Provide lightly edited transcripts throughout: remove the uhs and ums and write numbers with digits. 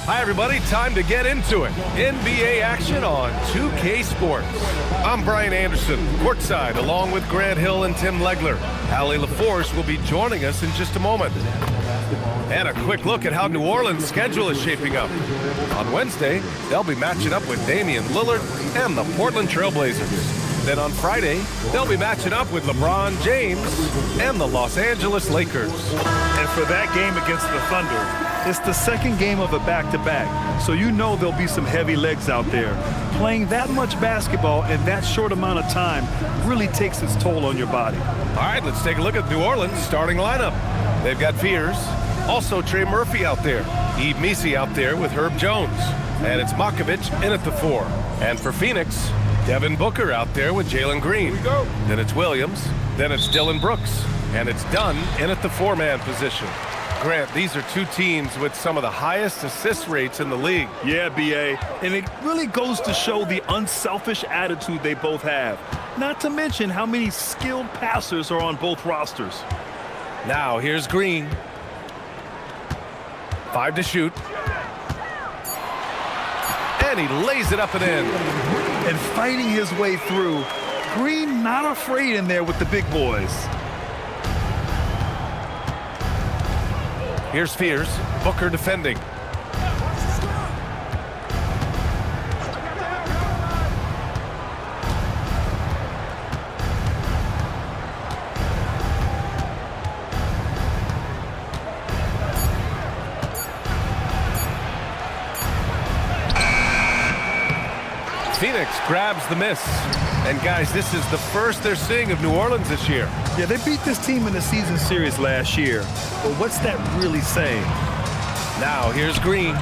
Hi, everybody. Time to get into it. NBA action on 2K Sports. I'm Brian Anderson, courtside, along with Grant Hill and Tim Legler. Allie LaForce will be joining us in just a moment. And a quick look at how New Orleans' schedule is shaping up. On Wednesday, they'll be matching up with Damian Lillard and the Portland Trailblazers. Then on Friday, they'll be matching up with LeBron James and the Los Angeles Lakers. And for that game against the Thunder, it's the second game of a back-to-back, so you know there'll be some heavy legs out there. Playing that much basketball in that short amount of time really takes its toll on your body. All right, let's take a look at New Orleans' starting lineup. They've got Fears, also Trey Murphy out there, Yves Missi out there with Herb Jones, and it's Makovich in at the 4. And for Phoenix, Devin Booker out there with Jalen Green. Then it's Williams, then it's Dylan Brooks, and it's Dunn in at the 4-man position. Grant, these are two teams with some of the highest assist rates in the league. Yeah, B.A., and it really goes to show the unselfish attitude they both have. Not to mention how many skilled passers are on both rosters. Now, here's Green. 5 to shoot. And he lays it up and in. And fighting his way through, Green not afraid in there with the big boys. Here's Fears, Booker defending. Phoenix grabs the miss. And guys, this is the first they're seeing of New Orleans this year. Yeah, they beat this team in the season series last year. But what's that really saying? Now here's Green.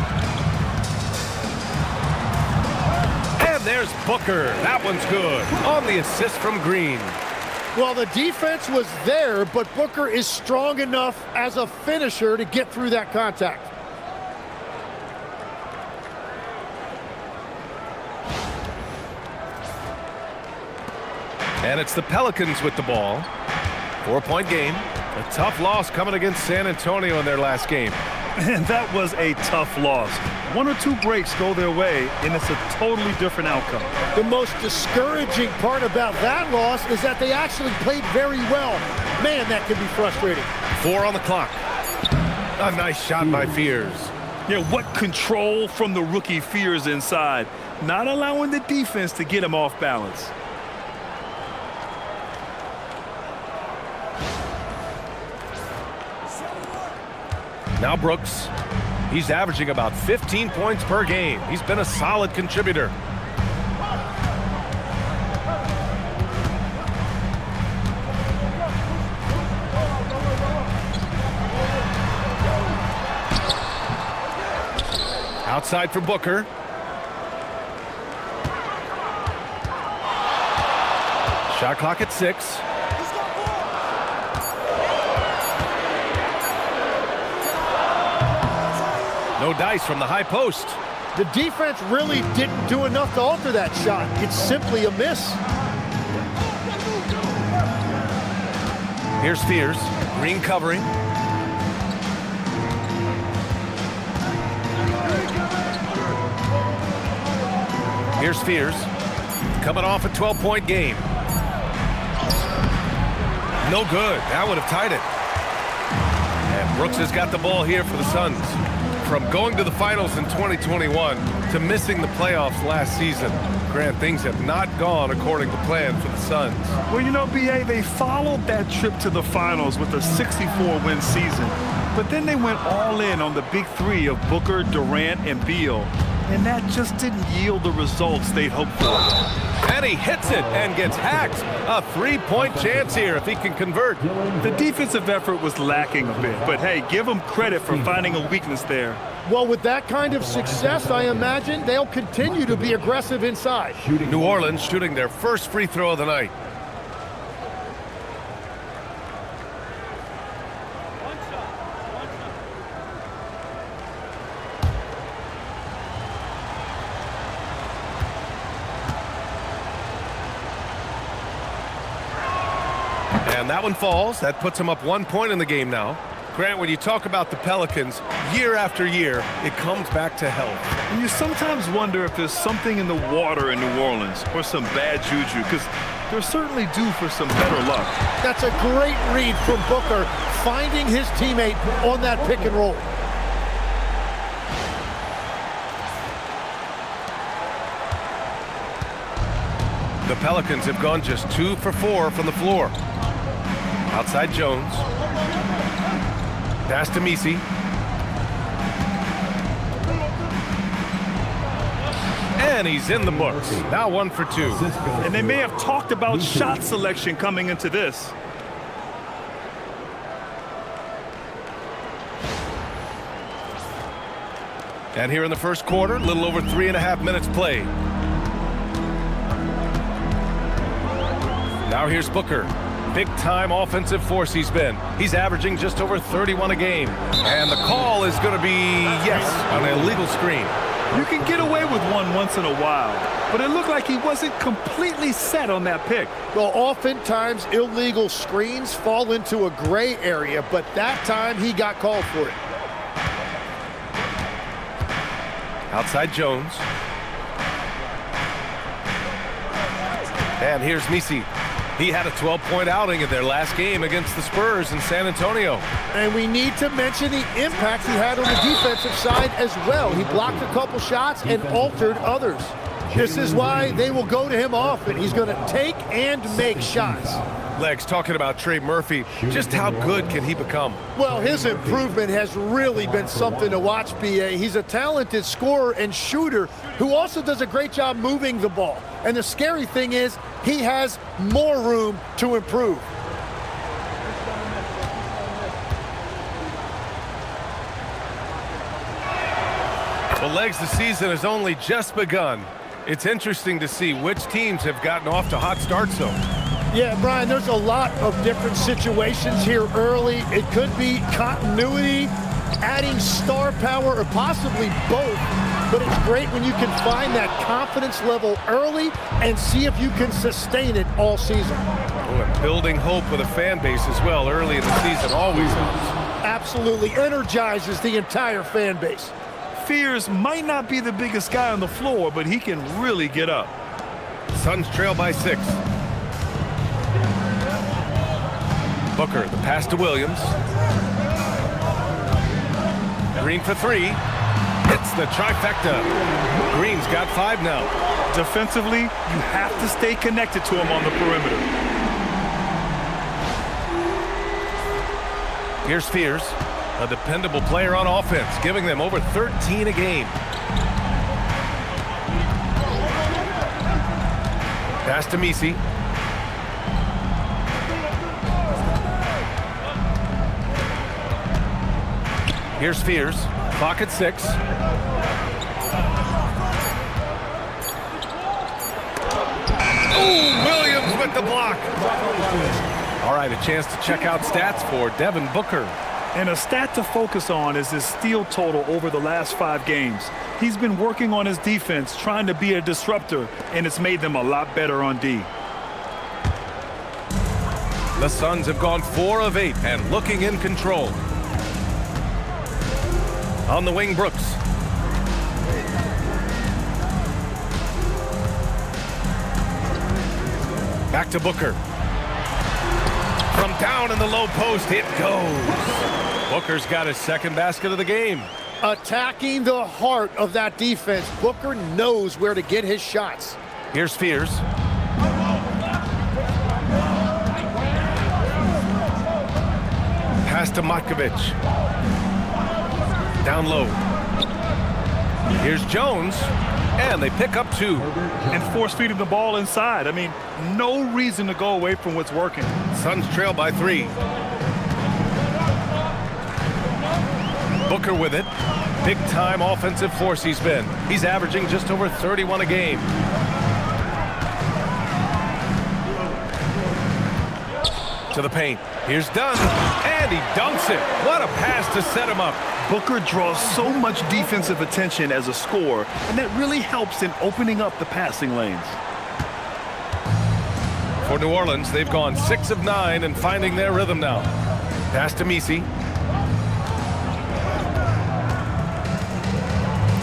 And there's Booker. That one's good. On the assist from Green. Well, the defense was there, but Booker is strong enough as a finisher to get through that contact. And it's the Pelicans with the ball. 4-point game. A tough loss coming against San Antonio in their last game. And that was a tough loss. 1 or 2 breaks go their way, and it's a totally different outcome. The most discouraging part about that loss is that they actually played very well. Man, that could be frustrating. 4 on the clock. A nice shot by Fears. Yeah, what control from the rookie Fears inside. Not allowing the defense to get him off balance. Now Brooks. He's averaging about 15 points per game. He's been a solid contributor. Outside for Booker. Shot clock at 6. No dice from the high post. The defense really didn't do enough to alter that shot. It's simply a miss. Here's Fears. Green covering. Here's Fears. Coming off a 12-point game. No good. That would have tied it. And Brooks has got the ball here for the Suns. From going to the finals in 2021 to missing the playoffs last season, Grant, things have not gone according to plan for the Suns. Well, you know, B.A., they followed that trip to the finals with a 64-win season. But then they went all in on the big 3 of Booker, Durant, and Beal. And that just didn't yield the results they'd hoped for. And he hits it and gets hacked. A 3-point chance here if he can convert. The defensive effort was lacking a bit, but hey, give them credit for finding a weakness there. Well, with that kind of success, I imagine they'll continue to be aggressive inside. New Orleans shooting their first free throw of the night. And that one falls. That puts him up 1 point in the game now. Grant, when you talk about the Pelicans, year after year, it comes back to health. And you sometimes wonder if there's something in the water in New Orleans or some bad juju, because they're certainly due for some better luck. That's a great read from Booker, finding his teammate on that pick and roll. The Pelicans have gone just 2 for 4 from the floor. Outside Jones. Pass to Misi. And he's in the books. Now 1 for 2. And they may have talked about shot selection coming into this. And here in the first quarter, a little over 3.5 minutes played. Now here's Booker. Big-time offensive force he's been. He's averaging just over 31 a game. And the call is going to be, yes, on an illegal screen. You can get away with one once in a while, but it looked like he wasn't completely set on that pick. Well, oftentimes illegal screens fall into a gray area, but that time he got called for it. Outside Jones. And here's Misi. He had a 12-point outing in their last game against the Spurs in San Antonio. And we need to mention the impact he had on the defensive side as well. He blocked a couple shots and altered others. This is why they will go to him often. He's going to take and make shots. Legs, talking about Trey Murphy, just how good can he become? Well, his improvement has really been something to watch, B.A. He's a talented scorer and shooter who also does a great job moving the ball. And the scary thing is he has more room to improve. Well, Legs, the season has only just begun. It's interesting to see which teams have gotten off to hot starts, though. Yeah, Brian, there's a lot of different situations here early. It could be continuity, adding star power, or possibly both. But it's great when you can find that confidence level early and see if you can sustain it all season. Oh, and building hope with a fan base as well early in the season always helps. Absolutely energizes the entire fan base. Fears might not be the biggest guy on the floor, but he can really get up. Suns trail by 6. Booker, the pass to Williams. Green for 3. Hits the trifecta. Green's got 5 now. Defensively, you have to stay connected to him on the perimeter. Here's Fears, a dependable player on offense, giving them over 13 a game. Pass to Misi. Here's Fears. Clock at 6. Ooh, Williams with the block. All right, a chance to check out stats for Devin Booker. And a stat to focus on is his steal total over the last 5 games. He's been working on his defense, trying to be a disruptor, and it's made them a lot better on D. The Suns have gone 4 of 8 and looking in control. On the wing, Brooks. Back to Booker. From down in the low post, it goes. Booker's got his second basket of the game. Attacking the heart of that defense. Booker knows where to get his shots. Here's Fears. Pass to Matkovic. Down low. Here's Jones, and they pick up 2. And force-feeding the ball inside. I mean, no reason to go away from what's working. Suns trail by 3. Booker with it. Big-time offensive force he's been. He's averaging just over 31 a game. To the paint. Here's Dunn, and he dunks it. What a pass to set him up. Booker draws so much defensive attention as a scorer, and that really helps in opening up the passing lanes. For New Orleans, they've gone 6 of 9 and finding their rhythm now. Pass to Misi.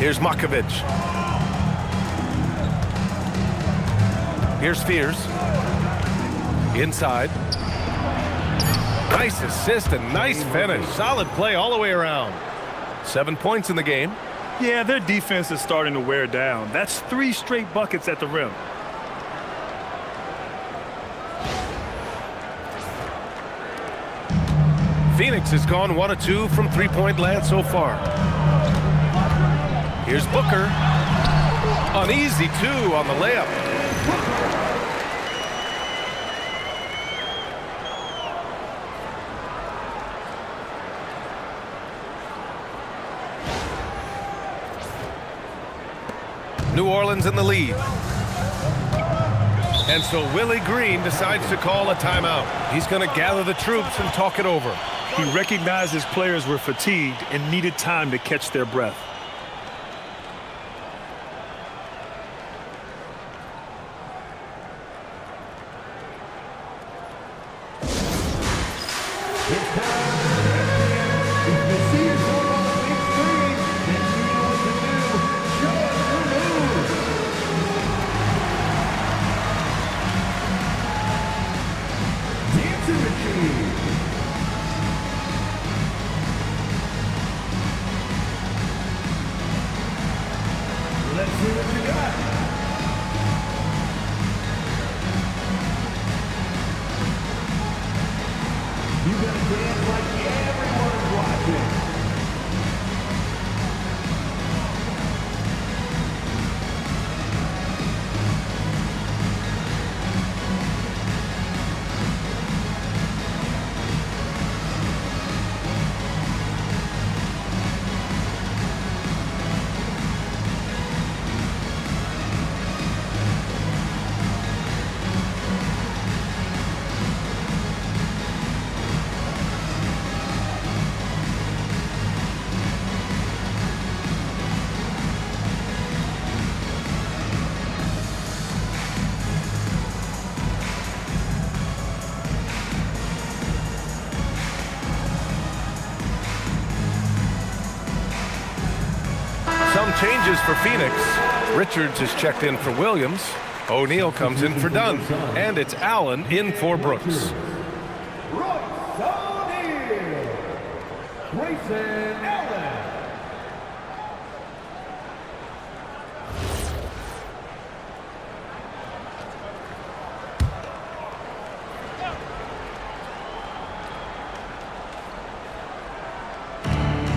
Here's Makovic. Here's Fears. Inside. Nice assist and nice finish. Solid play all the way around. 7 points in the game. Yeah, their defense is starting to wear down. That's 3 straight buckets at the rim. Phoenix has gone 1 of 2 from three-point land so far. Here's Booker. An easy 2 on the layup. New Orleans in the lead. And so Willie Green decides to call a timeout. He's going to gather the troops and talk it over. He recognized his players were fatigued and needed time to catch their breath. Some changes for Phoenix. Richards is checked in for Williams. O'Neal comes in for Dunn. And it's Allen in for Brooks.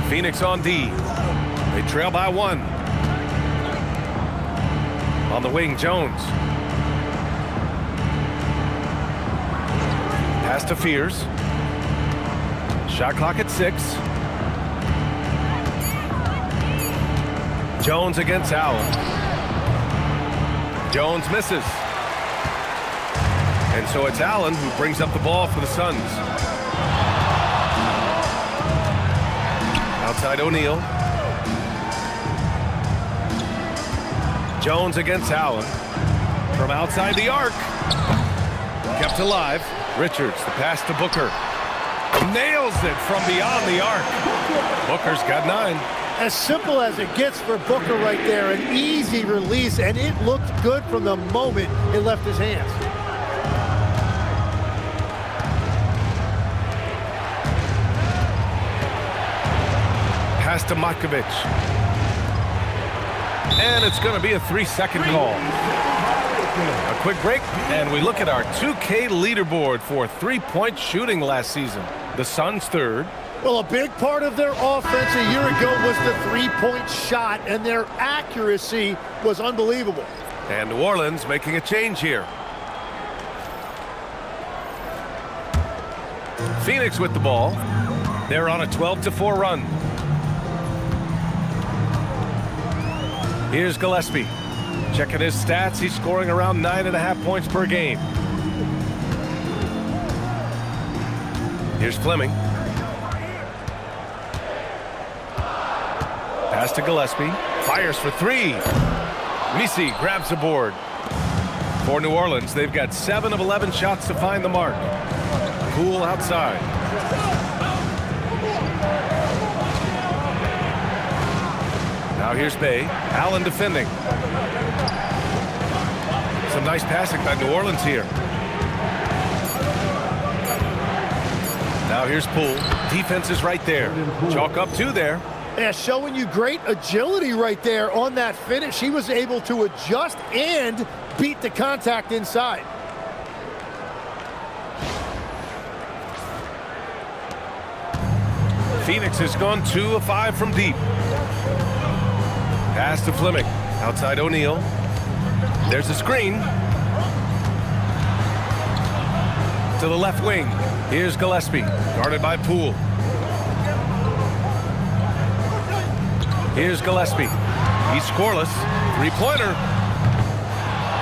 Phoenix on D. They trail by 1. On the wing, Jones. Pass to Fears. Shot clock at 6. Jones against Allen. Jones misses. And so it's Allen who brings up the ball for the Suns. Outside O'Neal. Jones against Allen. From outside the arc. Kept alive. Richards, the pass to Booker. Nails it from beyond the arc. Booker's got 9. As simple as it gets for Booker right there. An easy release, and it looked good from the moment it left his hands. Pass to Makovic. And it's going to be a 3-second call. A quick break, and we look at our 2K leaderboard for three-point shooting last season. The Suns 3rd. Well, a big part of their offense a year ago was the three-point shot, and their accuracy was unbelievable. And New Orleans making a change here. Phoenix with the ball. They're on a 12-4 run. Here's Gillespie. Checking his stats, he's scoring around 9.5 points per game. Here's Fleming. Pass to Gillespie. Fires for 3. Misi grabs the board. For New Orleans, they've got 7 of 11 shots to find the mark. Poole outside. Now here's Bay. Allen defending. Some nice passing by New Orleans here. Now here's Poole. Defense is right there. Chalk up 2 there. Yeah, showing you great agility right there on that finish. He was able to adjust and beat the contact inside. Phoenix has gone 2 of 5 from deep. Pass to Fleming. Outside O'Neal. There's a screen. To the left wing. Here's Gillespie. Guarded by Poole. Here's Gillespie. He's scoreless. 3-pointer.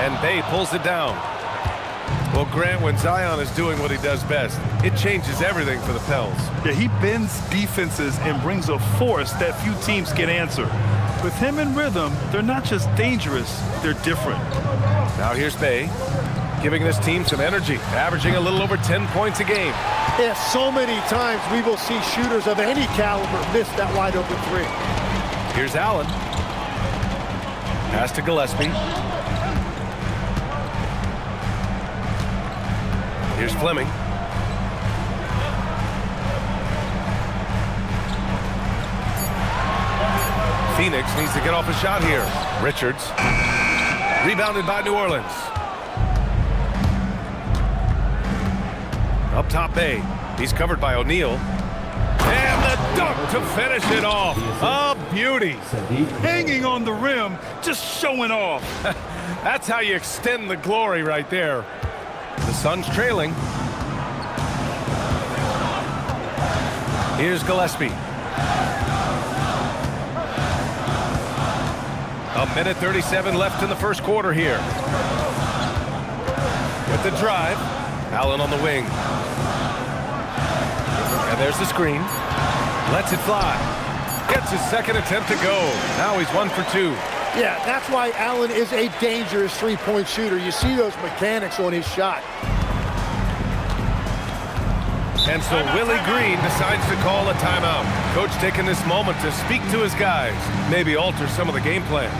And Bay pulls it down. Well, Grant, when Zion is doing what he does best, it changes everything for the Pels. Yeah, he bends defenses and brings a force that few teams can answer. With him in rhythm, they're not just dangerous, they're different. Now here's Bay, giving this team some energy, averaging a little over 10 points a game. Yeah, so many times we will see shooters of any caliber miss that wide open 3. Here's Allen. Pass to Gillespie. Here's Fleming. Phoenix needs to get off a shot here. Richards. Rebounded by New Orleans. Up top Bay. He's covered by O'Neal. And the dunk to finish it off. A beauty. Hanging on the rim, just showing off. That's how you extend the glory right there. The Suns trailing. Here's Gillespie. A minute 37 left in the first quarter here. With the drive. Allen on the wing. And there's the screen. Lets it fly. Gets his second attempt to go. Now he's 1 for 2. Yeah, that's why Allen is a dangerous 3-point shooter. You see those mechanics on his shot. And so Willie Green decides to call a timeout. Coach taking this moment to speak to his guys, maybe alter some of the game plan.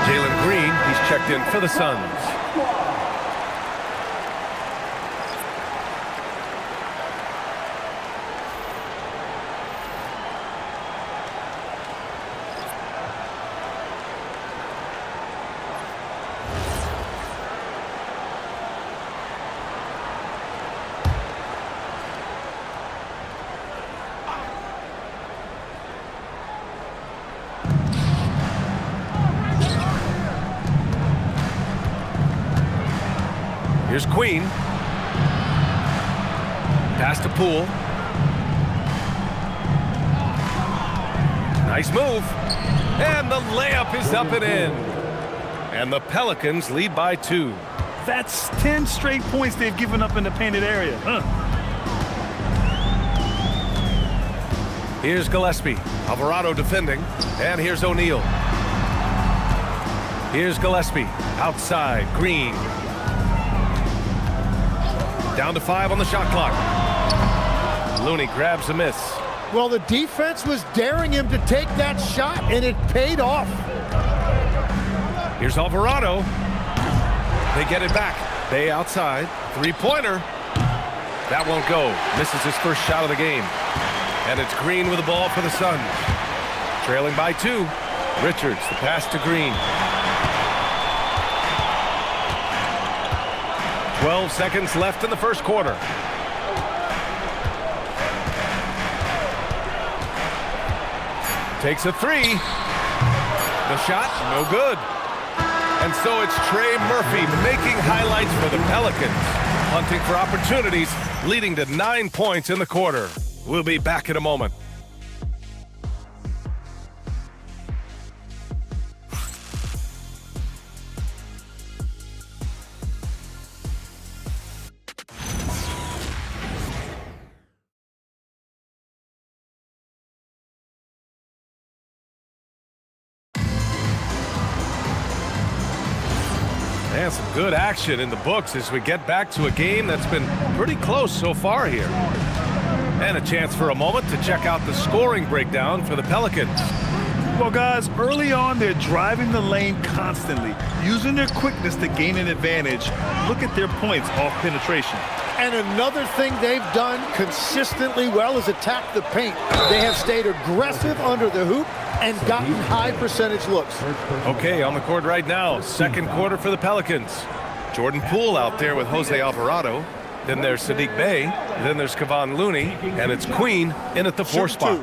Jalen Green, he's checked in for the Suns. Here's Queen. Pass to Poole. Nice move. And the layup is up and in. And the Pelicans lead by 2. That's 10 straight points they've given up in the painted area. Here's Gillespie. Alvarado defending. And here's O'Neal. Here's Gillespie. Outside. Green. Down to 5 on the shot clock. Looney grabs a miss. Well, the defense was daring him to take that shot, and it paid off. Here's Alvarado. They get it back. Bay outside. Three-pointer. That won't go. Misses his first shot of the game. And it's Green with the ball for the Suns. Trailing by 2. Richards, the pass to Green. 12 seconds left in the first quarter. Takes a 3. The shot, no good. And so it's Trey Murphy making highlights for the Pelicans. Hunting for opportunities, leading to 9 points in the quarter. We'll be back in a moment. And some good action in the books as we get back to a game that's been pretty close so far here. And a chance for a moment to check out the scoring breakdown for the Pelicans. Well, guys, early on, they're driving the lane constantly, using their quickness to gain an advantage. Look at their points off penetration. And another thing they've done consistently well is attack the paint. They have stayed aggressive under the hoop and gotten high percentage looks. Okay, on the court right now, second quarter for the Pelicans. Jordan Poole out there with Jose Alvarado. Then there's Saddiq Bey. Then there's Kevon Looney. And it's Queen in at the 4 spot.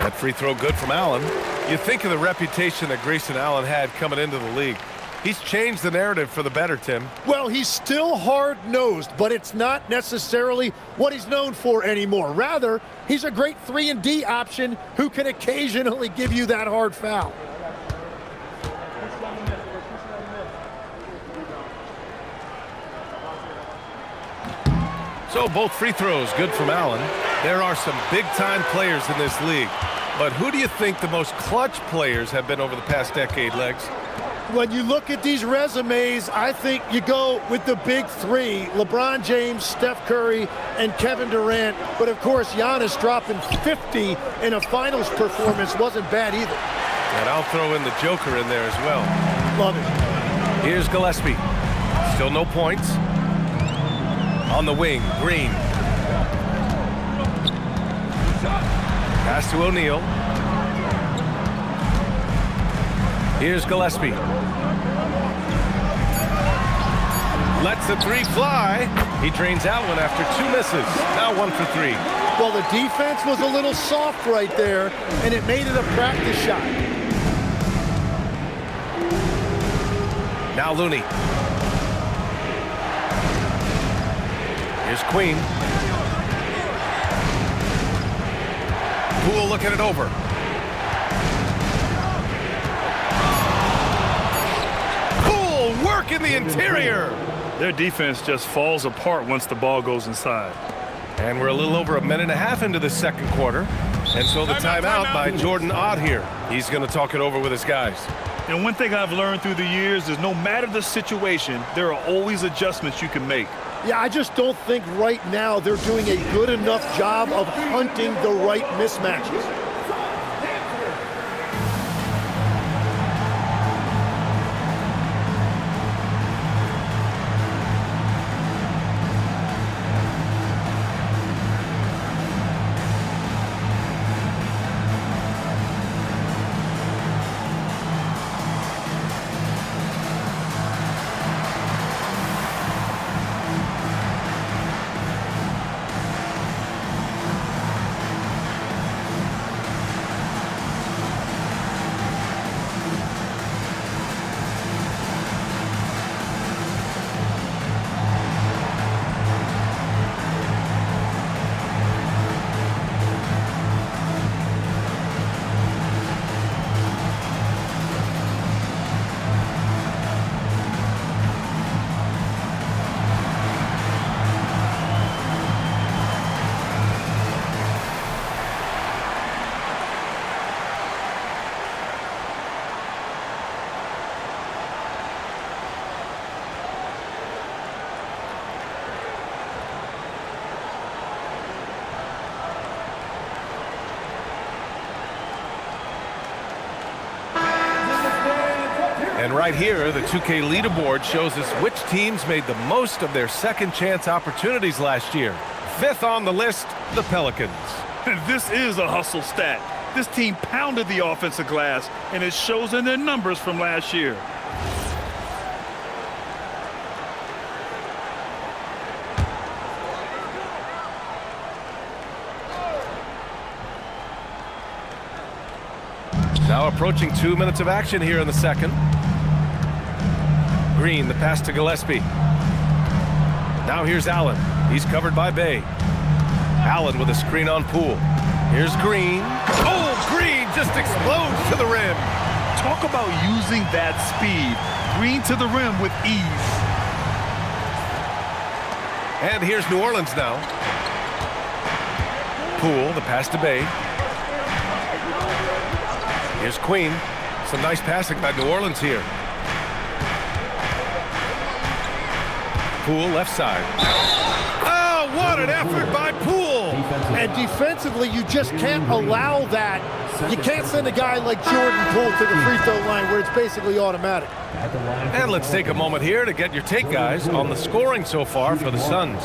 That free throw good from Allen. You think of the reputation that Grayson Allen had coming into the league. He's changed the narrative for the better, Tim. Well, he's still hard-nosed, but it's not necessarily what he's known for anymore. Rather, he's a great 3-and-D option who can occasionally give you that hard foul. So both free throws good from Allen. There are some big-time players in this league. But who do you think the most clutch players have been over the past decade, Legs? When you look at these resumes, I think you go with the big 3, LeBron James, Steph Curry, and Kevin Durant. But, of course, Giannis dropping 50 in a finals performance wasn't bad either. And I'll throw in the Joker in there as well. Love it. Here's Gillespie. Still no points. On the wing, Green. Pass to O'Neal. Here's Gillespie. Lets the 3 fly. He drains out one after 2 misses. Now 1 for 3. Well, the defense was a little soft right there, and it made it a practice shot. Now Looney. Here's Queen. Poole looking it over. Poole work in the interior. Their defense just falls apart once the ball goes inside. And we're a little over 1.5 minutes into the second quarter. And so the timeout by Jordan Ott here. He's going to talk it over with his guys. And one thing I've learned through the years is no matter the situation, there are always adjustments you can make. Yeah, I just don't think right now they're doing a good enough job of hunting the right mismatches. And right here, the 2K leaderboard shows us which teams made the most of their second chance opportunities last year. Fifth on the list, the Pelicans. And this is a hustle stat. This team pounded the offensive glass, and it shows in their numbers from last year. Now approaching 2 minutes of action here in the second. Green, the pass to Gillespie. Now here's Allen. He's covered by Bay. Allen with a screen on Poole. Here's Green. Oh, Green just explodes to the rim. Talk about using that speed. Green to the rim with ease. And here's New Orleans now. Poole, the pass to Bay. Here's Queen. Some nice passing by New Orleans here. Poole, left side. Oh, what an effort by Poole! And defensively, you just can't allow that. You can't send a guy like Jordan Poole to the free throw line where it's basically automatic. And let's take a moment here to get your take, guys, on the scoring so far for the Suns.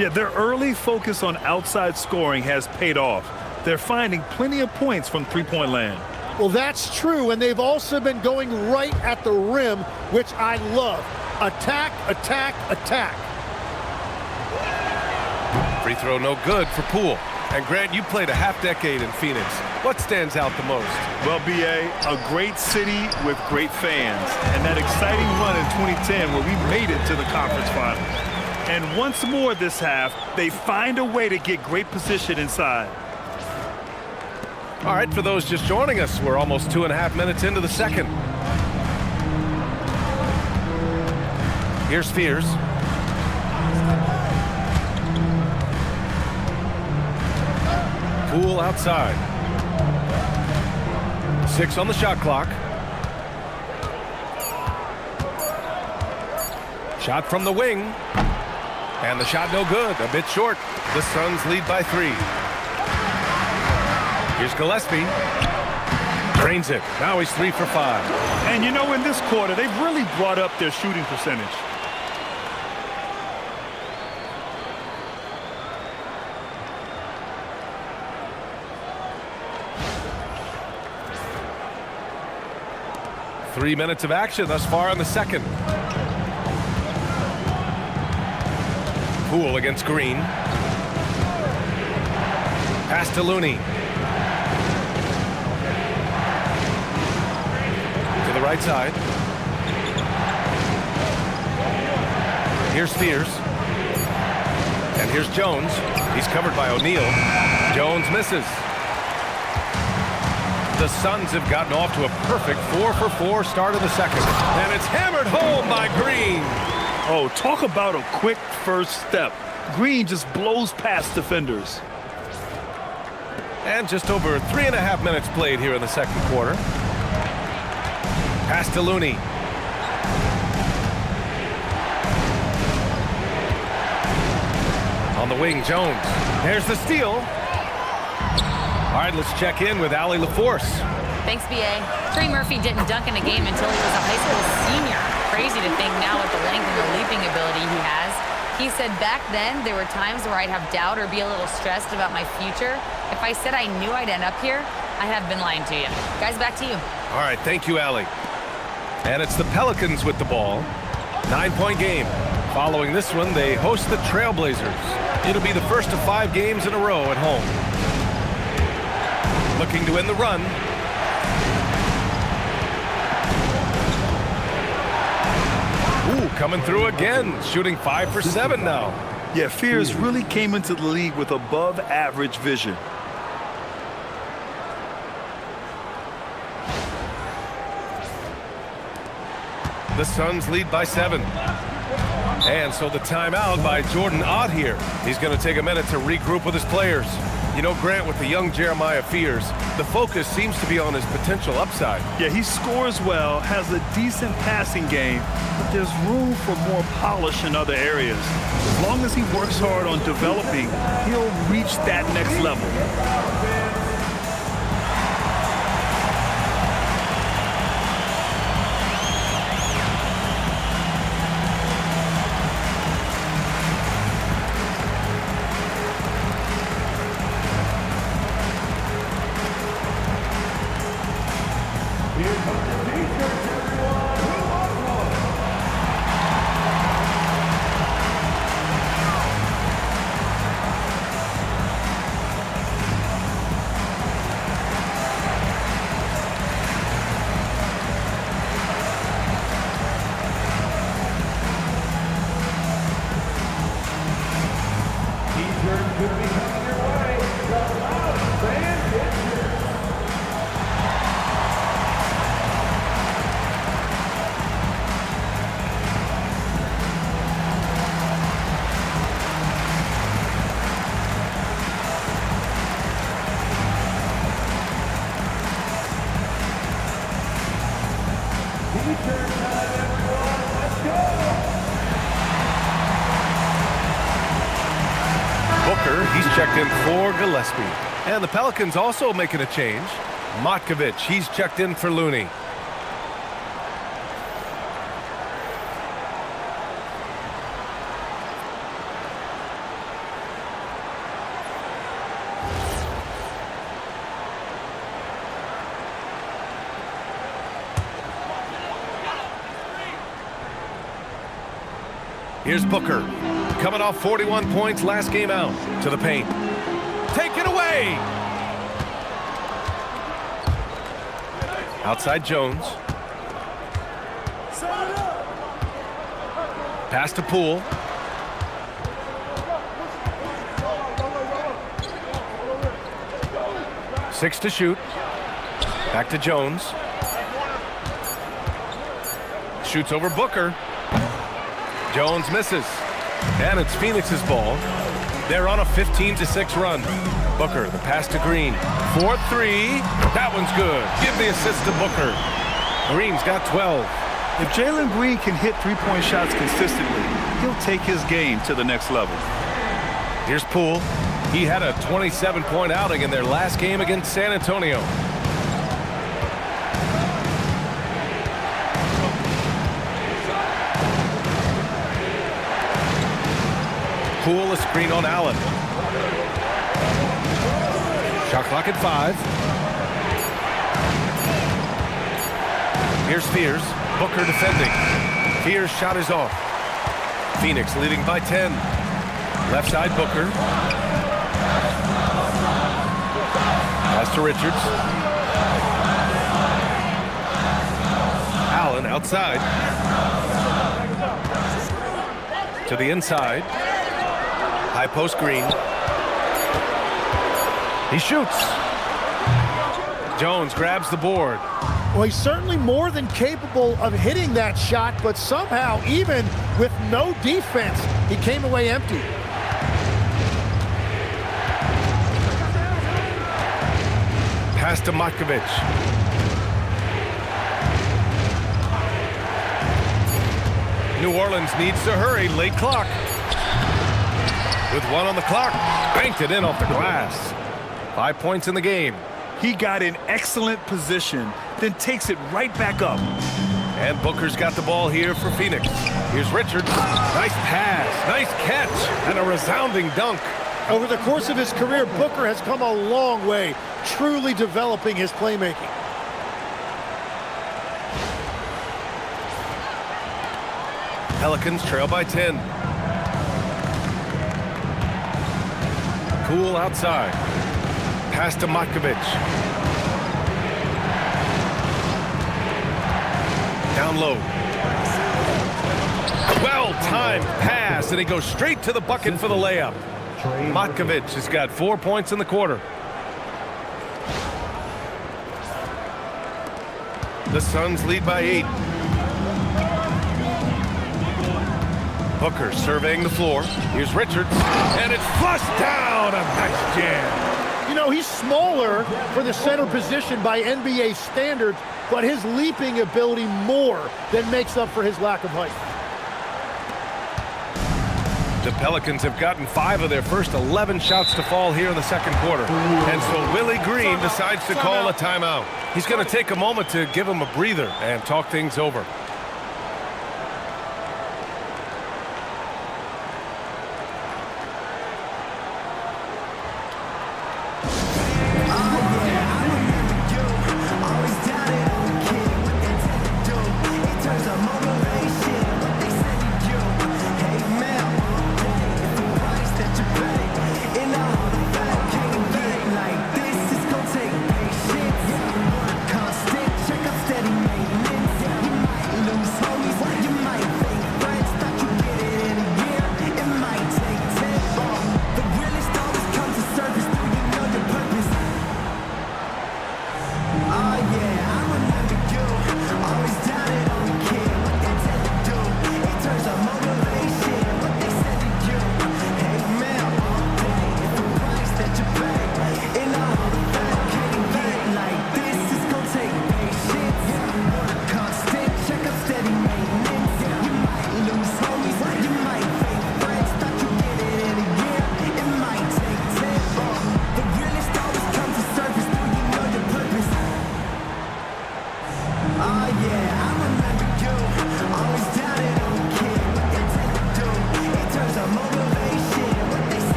Yeah, their early focus on outside scoring has paid off. They're finding plenty of points from three-point land. Well, that's true, and they've also been going right at the rim, which I love. Attack, attack, attack. Free throw no good for Poole. And Grant, you played a half-decade in Phoenix. What stands out the most? Well, B.A., a great city with great fans. And that exciting run in 2010 where we made it to the conference finals. And once more this half, they find a way to get great position inside. All right, for those just joining us, we're almost 2.5 minutes into the second. Here's Fears. Poole outside. 6 on the shot clock. Shot from the wing. And the shot no good, a bit short. The Suns lead by 3. Here's Gillespie. Drains it. Now he's 3 for 5. And you know, in this quarter, they've really brought up their shooting percentage. Three minutes of action thus far in the second. Poole against Green. Pass to Looney. To the right side. Here's Fears. And here's Jones. He's covered by O'Neal. Jones misses. The Suns have gotten off to a perfect 4 for 4 start of the second. And it's hammered home by Green. Oh, talk about a quick first step. Green just blows past defenders. And just over 3.5 minutes played here in the second quarter. Pass to Looney. On the wing, Jones. There's the steal. All right, let's check in with Allie LaForce. Thanks, B.A. Trey Murphy didn't dunk in a game until he was a high school senior. Crazy to think now with the length and the leaping ability he has. He said back then there were times where I'd have doubt or be a little stressed about my future. If I said I knew I'd end up here, I'd have been lying to you. Guys, back to you. All right, thank you, Allie. And it's the Pelicans with the ball. 9-point game. Following this one, they host the Trailblazers. It'll be the first of 5 games in a row at home. Looking to win the run. Ooh, coming through again, shooting 5 for 7 now. Yeah, Fears really came into the league with above average vision. The Suns lead by 7. And so the timeout by Jordan Ott here. He's going to take a minute to regroup with his players. You know, Grant, with the young Jeremiah Fears, the focus seems to be on his potential upside. Yeah, he scores well, has a decent passing game, but there's room for more polish in other areas. As long as he works hard on developing, he'll reach that next level. checked in for Gillespie. And the Pelicans also making a change. Matkovic, he's checked in for Looney. Here's Booker, coming off 41 points last game out, to the paint. Take it away! Outside Jones. Pass to Poole. Six to shoot. Back to Jones. Shoots over Booker. Jones misses. And it's Phoenix's ball. They're on a 15-6 run. Booker, the pass to Green. 4-3. That one's good. Give the assist to Booker. Green's got 12. If Jalen Green can hit three-point shots consistently, he'll take his game to the next level. Here's Poole. He had a 27-point outing in their last game against San Antonio. Poole, a screen on Allen. Shot clock at 5. Here's Fears. Booker defending. Fears' shot is off. Phoenix leading by 10. Left side, Booker. Pass to Richards. Allen outside. To the inside. High post Green. He shoots. Jones grabs the board. Well, he's certainly more than capable of hitting that shot, but somehow, even with no defense, he came away empty. Pass to Matkovic. New Orleans needs to hurry. Late clock. With 1 on the clock, banked it in off the glass. 5 points in the game. He got in excellent position, then takes it right back up. And Booker's got the ball here for Phoenix. Here's Richards. Nice pass, nice catch, and a resounding dunk. Over the course of his career, Booker has come a long way, truly developing his playmaking. Pelicans trail by 10. Poole outside. Pass to Matkovic. Down low. Well-timed pass, and he goes straight to the bucket for the layup. Matkovic has got 4 points in the quarter. The Suns lead by 8. Booker surveying the floor. Here's Richards, and it's flushed down. A nice jam. You know, he's smaller for the center position by NBA standards, but his leaping ability more than makes up for his lack of height. The Pelicans have gotten 5 of their first 11 shots to fall here in the second quarter. And so Willie Green decides to call a timeout. He's going to take a moment to give him a breather and talk things over.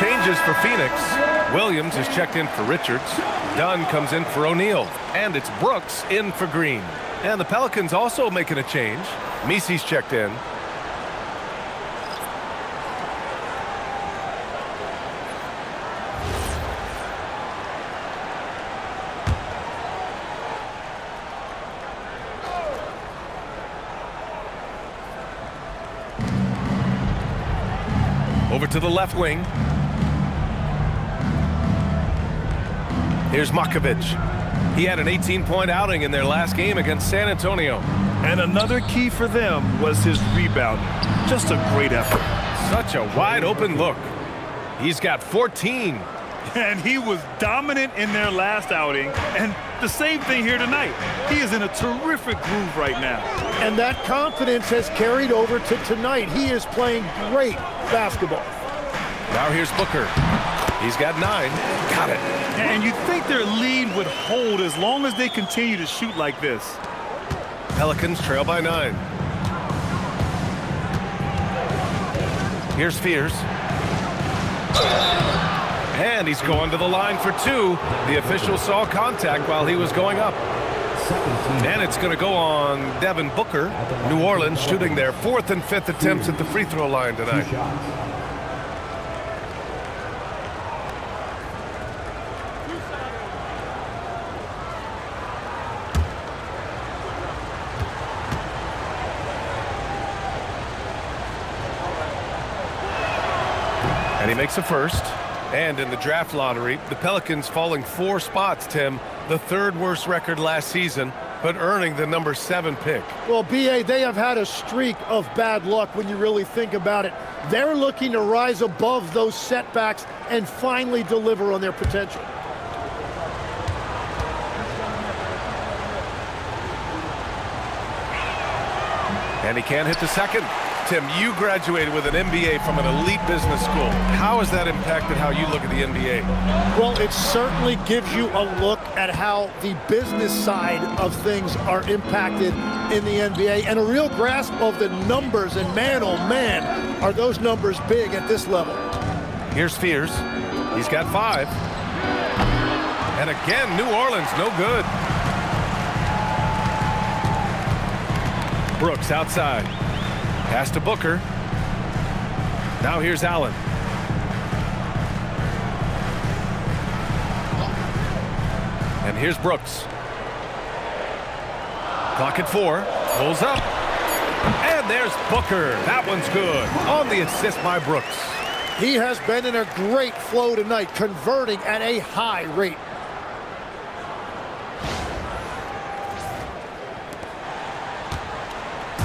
changes for Phoenix. Williams is checked in for Richards. Dunn comes in for O'Neal. And it's Brooks in for Green. And the Pelicans also making a change. Misi's checked in. Over to the left wing. Here's Makovic. He had an 18-point outing in their last game against San Antonio. And another key for them was his rebounding. Just a great effort. Such a wide open look. He's got 14. And he was dominant in their last outing. And the same thing here tonight. He is in a terrific groove right now. And that confidence has carried over to tonight. He is playing great basketball. Now here's Booker. He's got 9. Got it. And you'd think their lead would hold as long as they continue to shoot like this. Pelicans trail by 9. Here's Fears. And he's going to the line for 2. The official saw contact while he was going up. And it's going to go on Devin Booker. New Orleans shooting their 4th and 5th attempts at the free throw line tonight. And he makes a first. And in the draft lottery, the Pelicans falling 4 spots, Tim. The 3rd worst record last season, but earning the number 7 pick. Well, B.A., they have had a streak of bad luck when you really think about it. They're looking to rise above those setbacks and finally deliver on their potential. And he can't hit the second. Tim, you graduated with an MBA from an elite business school. How has that impacted how you look at the NBA? Well, it certainly gives you a look at how the business side of things are impacted in the NBA and a real grasp of the numbers. And man, oh man, are those numbers big at this level. Here's Fears. He's got 5. And again, New Orleans, no good. Brooks outside. Pass to Booker. Now here's Allen. And here's Brooks. Clock at 4. Pulls up. And there's Booker. That one's good. On the assist by Brooks. He has been in a great flow tonight, converting at a high rate.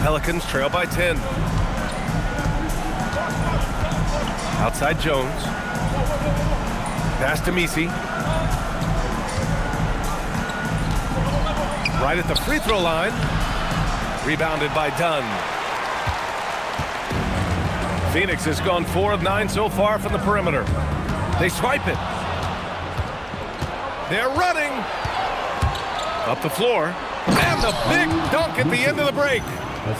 Pelicans trail by 10. Outside Jones. Pass to Misi. Right at the free throw line. Rebounded by Dunn. Phoenix has gone 4 of 9 so far from the perimeter. They swipe it. They're running. Up the floor. And the big dunk at the end of the break.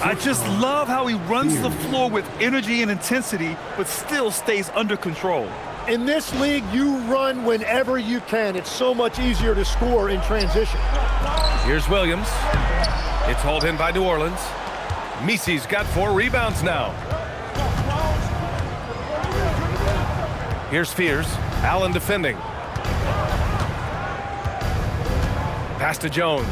I just love how he runs the floor with energy and intensity, but still stays under control. In this league, you run whenever you can. It's so much easier to score in transition. Here's Williams. It's hauled in by New Orleans. Misi's got 4 rebounds now. Here's Fears. Allen defending. Pass to Jones.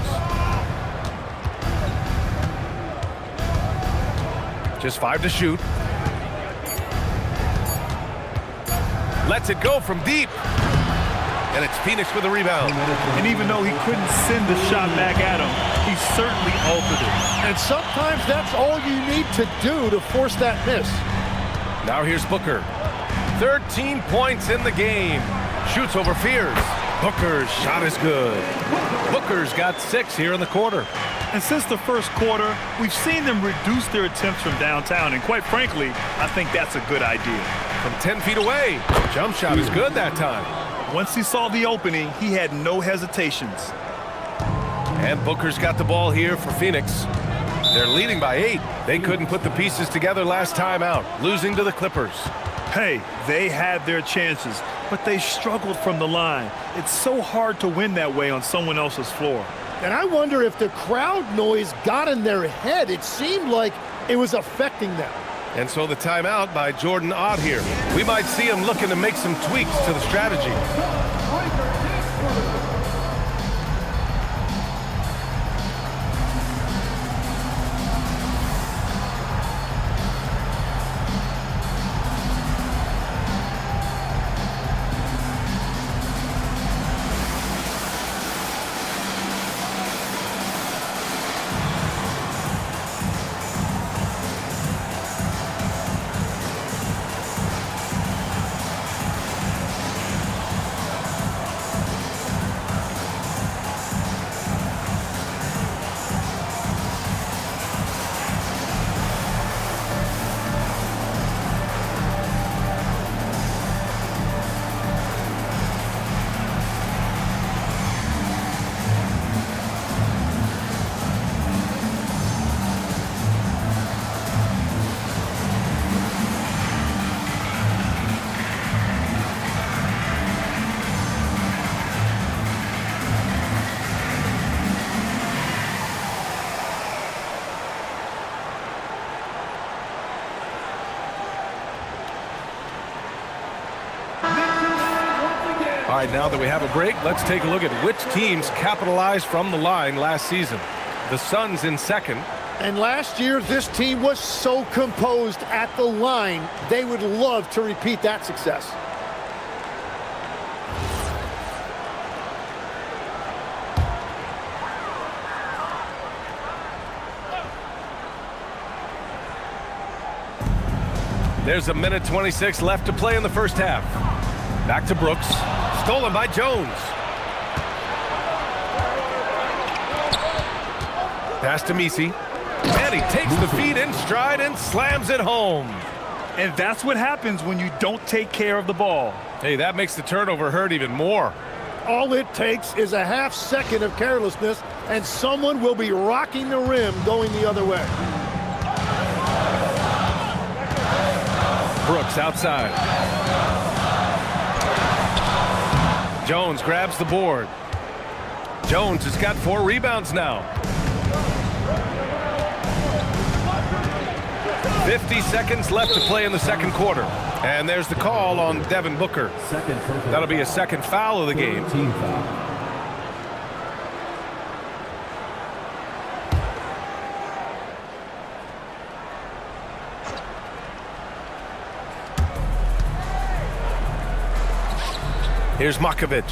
Just 5 to shoot. Lets it go from deep. And it's Phoenix with a rebound. And even though he couldn't send the shot back at him, he certainly altered it. And sometimes that's all you need to do to force that miss. Now here's Booker. 13 points in the game. Shoots over Fears. Booker's shot is good. Booker's got 6 here in the quarter. And since the first quarter, we've seen them reduce their attempts from downtown. And quite frankly, I think that's a good idea. From 10 feet away. Jump shot is good that time. Once he saw the opening, he had no hesitations. And Booker's got the ball here for Phoenix. They're leading by 8. They couldn't put the pieces together last time out, losing to the Clippers. Hey, they had their chances, but they struggled from the line. It's so hard to win that way on someone else's floor. And I wonder if the crowd noise got in their head. It seemed like it was affecting them. And so the timeout by Jordan Ott here. We might see him looking to make some tweaks to the strategy. All right, now that we have a break, let's take a look at which teams capitalized from the line last season. The Suns in second. And last year, this team was so composed at the line, they would love to repeat that success. There's a minute 26 left to play in the first half. Back to Brooks. Stolen by Jones. Pass to Messi. And he takes the feed in stride and slams it home. And that's what happens when you don't take care of the ball. Hey, that makes the turnover hurt even more. All it takes is a half second of carelessness, and someone will be rocking the rim going the other way. Brooks outside. Jones grabs the board. Jones has got 4 rebounds now. 50 seconds left to play in the second quarter. And there's the call on Devin Booker. That'll be a second foul of the game. Here's Makovic.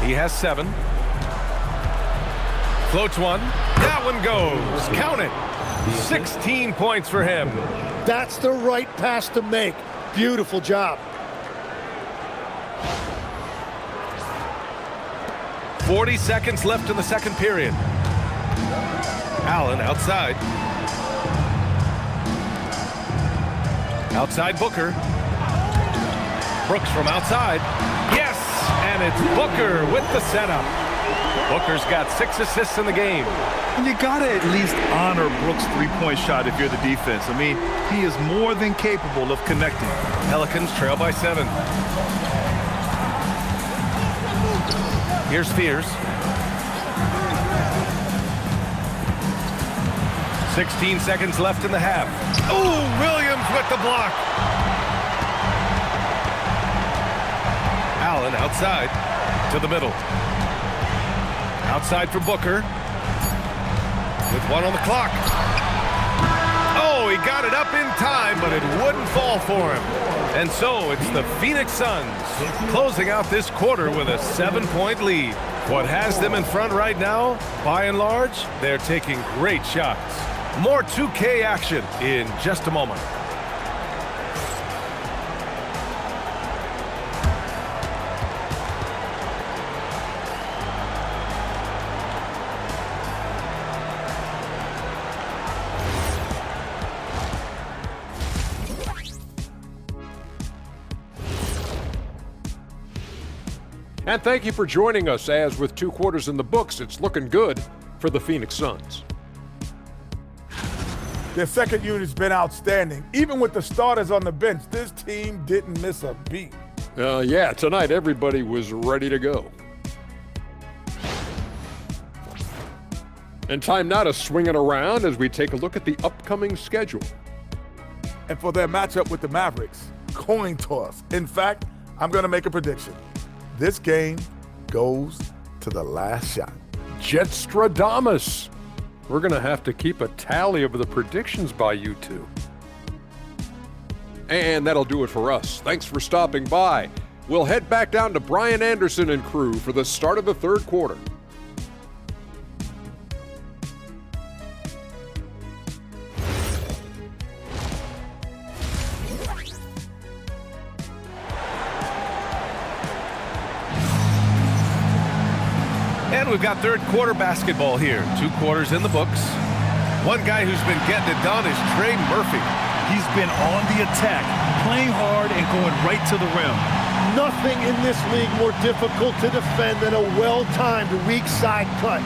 He has 7. Floats one. That one goes. Count it. 16 points for him. That's the right pass to make. Beautiful job. 40 seconds left in the second period. Allen outside. Outside Booker. Brooks from outside. Yes! And it's Booker with the setup. Booker's got 6 assists in the game. And you got to at least honor Brooks' three-point shot if you're the defense. I mean, he is more than capable of connecting. Pelicans trail by 7. Here's Spears. 16 seconds left in the half. Oh, Williams with the block. Allen outside to the middle. Outside for Booker. With 1 on the clock. Oh, he got it up in time, but it wouldn't fall for him. And so it's the Phoenix Suns closing out this quarter with a 7-point lead. What has them in front right now, by and large, they're taking great shots. More 2K action in just a moment. And thank you for joining us, as with 2 quarters in the books, it's looking good for the Phoenix Suns. Their second unit's been outstanding. Even with the starters on the bench, this team didn't miss a beat. Yeah, tonight everybody was ready to go. And time now to swing it around as we take a look at the upcoming schedule. And for their matchup with the Mavericks, coin toss. In fact, I'm going to make a prediction. This game goes to the last shot. Jetstradamus. We're going to have to keep a tally of the predictions by you two. And that'll do it for us. Thanks for stopping by. We'll head back down to Brian Anderson and crew for the start of the third quarter. And we've got third quarter basketball here. 2 quarters in the books. One guy who's been getting it done is Trey Murphy. He's been on the attack, playing hard and going right to the rim. Nothing in this league more difficult to defend than a well-timed weak side cut.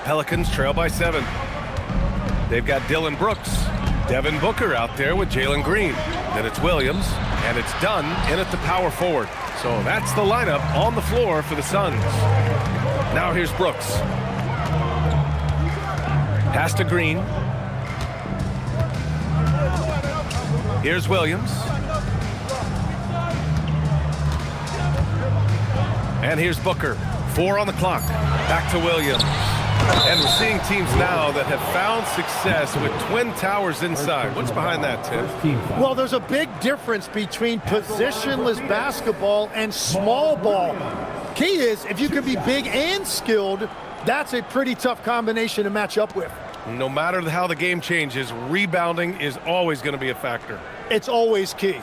Pelicans trail by 7. They've got Dylan Brooks. Devin Booker out there with Jalen Green. Then it's Williams, and it's Dunn in at the power forward. So that's the lineup on the floor for the Suns. Now here's Brooks. Pass to Green. Here's Williams. And here's Booker. 4 on the clock. Back to Williams. And we're seeing teams now that have found success with twin towers inside. What's behind that, Tim? Well, there's a big difference between positionless basketball and small ball. Key is, if you can be big and skilled, that's a pretty tough combination to match up with. No matter how the game changes, rebounding is always going to be a factor. It's always key.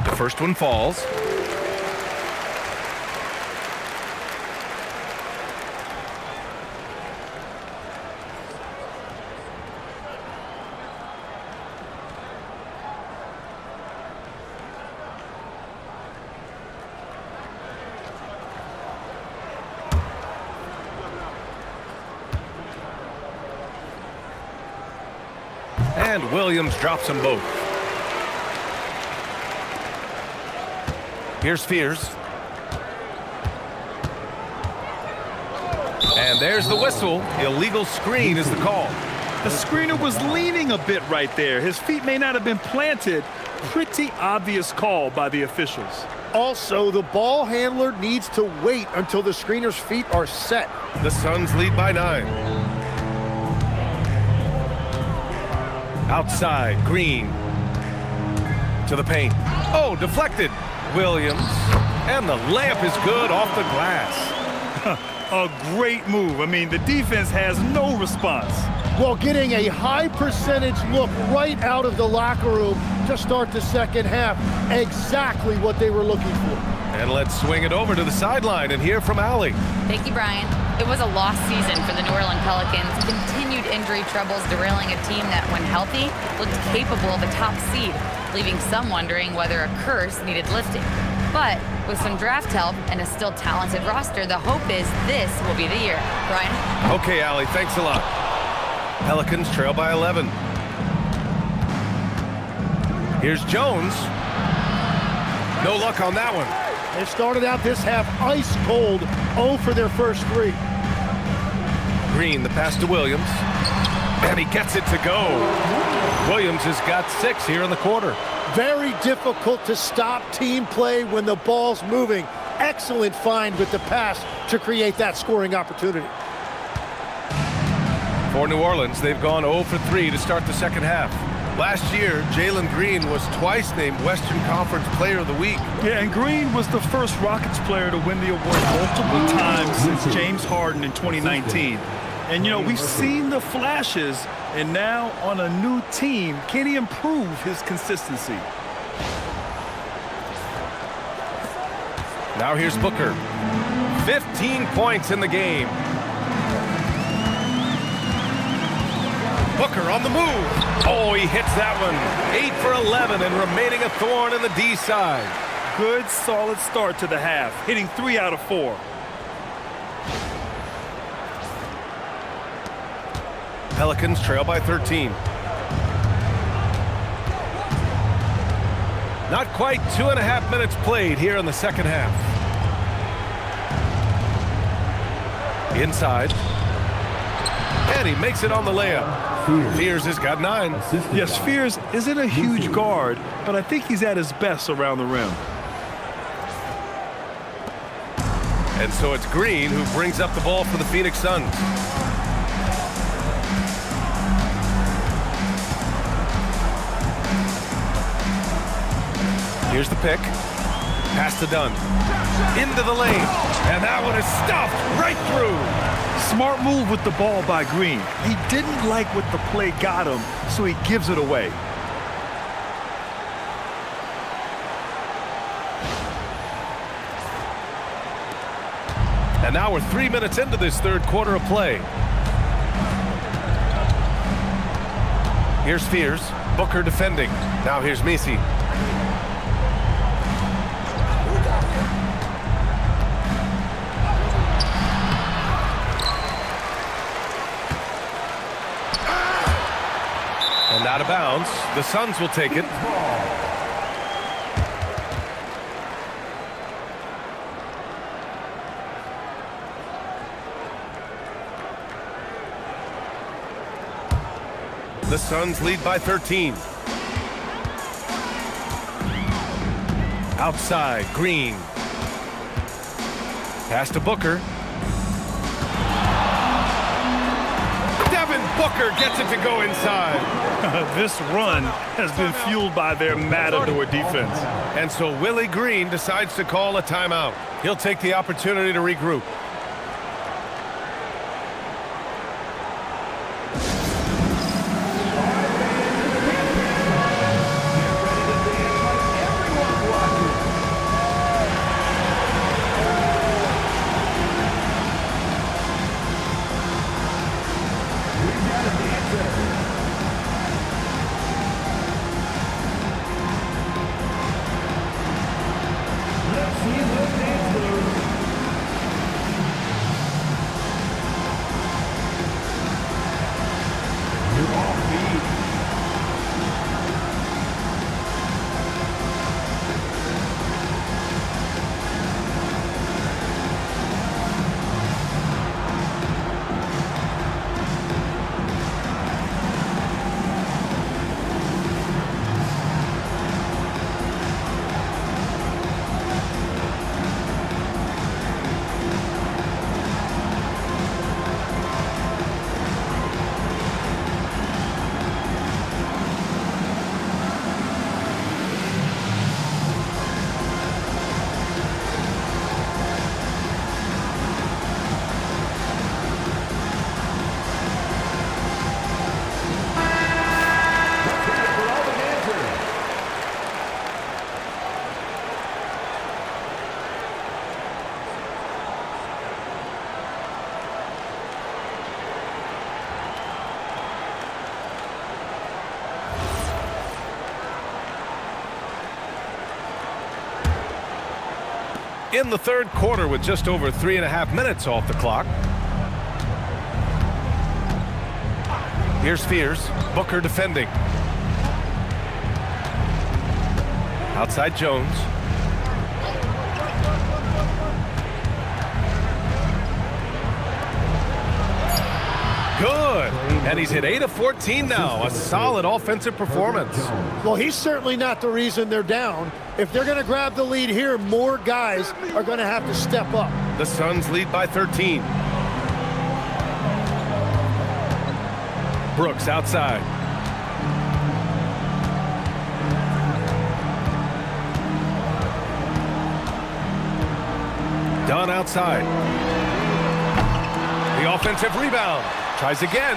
The first one falls. And Williams drops them both. Here's Fears. And there's the whistle. Illegal screen is the call. The screener was leaning a bit right there. His feet may not have been planted. Pretty obvious call by the officials. Also, the ball handler needs to wait until the screener's feet are set. The Suns lead by 9. Outside, Green. To the paint. Oh, deflected. Williams, and the layup is good off the glass. A great move. I mean, the defense has no response. Well, getting a high percentage look right out of the locker room to start the second half. Exactly what they were looking for. And let's swing it over to the sideline and hear from Allie. Thank you, Brian. It was a lost season for the New Orleans Pelicans. Continued injury troubles derailing a team that, when healthy, looked capable of a top seed, leaving some wondering whether a curse needed lifting. But with some draft help and a still talented roster, the hope is this will be the year. Brian? Okay, Allie, thanks a lot. Pelicans trail by 11. Here's Jones. No luck on that one. They started out this half ice cold, 0 for their first 3. Green, the pass to Williams. And he gets it to go. Williams has got 6 here in the quarter. Very difficult to stop team play when the ball's moving. Excellent find with the pass to create that scoring opportunity. For New Orleans, they've gone 0 for 3 to start the second half. Last year, Jalen Green was twice named Western Conference Player of the Week. Yeah, and Green was the first Rockets player to win the award multiple times since James Harden in 2019. And, you know, we've seen the flashes, and now on a new team, can he improve his consistency? Now here's Booker. 15 points in the game. Booker on the move. Oh, he hits that one. 8 for 11 and remaining a thorn in the D side. Good, solid start to the half, hitting 3 out of 4. Pelicans trail by 13. Not quite 2.5 minutes played here in the second half. Inside. And he makes it on the layup. Fears has got 9. Yes, Fears isn't a huge guard, but I think he's at his best around the rim. And so it's Green who brings up the ball for the Phoenix Suns. Here's the pick. Pass to Dunn. Into the lane. And that one is stuffed right through. Smart move with the ball by Green. He didn't like what the play got him, so he gives it away. And now we're 3 minutes into this third quarter of play. Here's Fears. Booker defending. Now here's Messi. And out of bounds. The Suns will take it. The Suns lead by 13. Outside, Green. Pass to Booker. Devin Booker gets it to go inside. This run has been fueled by their Matador defense. And so Willie Green decides to call a timeout. He'll take the opportunity to regroup. In the third quarter with just over 3.5 minutes off the clock. Here's Fears. Booker defending. Outside Jones. Good. And he's hit 8 of 14 now. A solid offensive performance. Well, he's certainly not the reason they're down. If they're going to grab the lead here, more guys are going to have to step up. The Suns lead by 13. Brooks outside. Dunn outside. The offensive rebound. Tries again.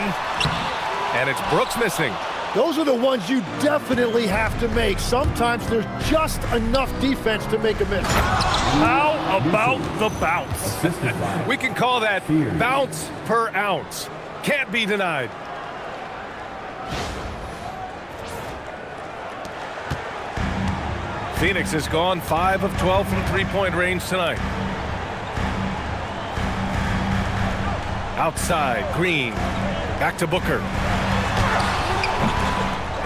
And it's Brooks missing. Those are the ones you definitely have to make. Sometimes there's just enough defense to make a miss. How about the bounce? We can call that bounce per ounce. Can't be denied. Phoenix has gone 5 of 12 from three-point range tonight. Outside, Green. Back to Booker.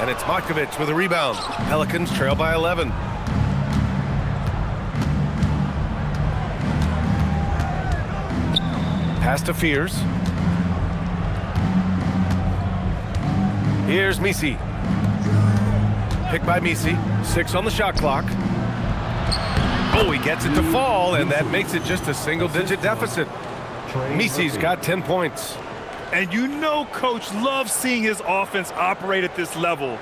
And it's Markovic with a rebound. Pelicans trail by 11. Pass to Fears. Here's Misi. Picked by Misi. 6 on the shot clock. Oh, he gets it to fall, and that makes it just a single-digit deficit. Misi's got 10 points. And you know Coach loves seeing his offense operate at this level.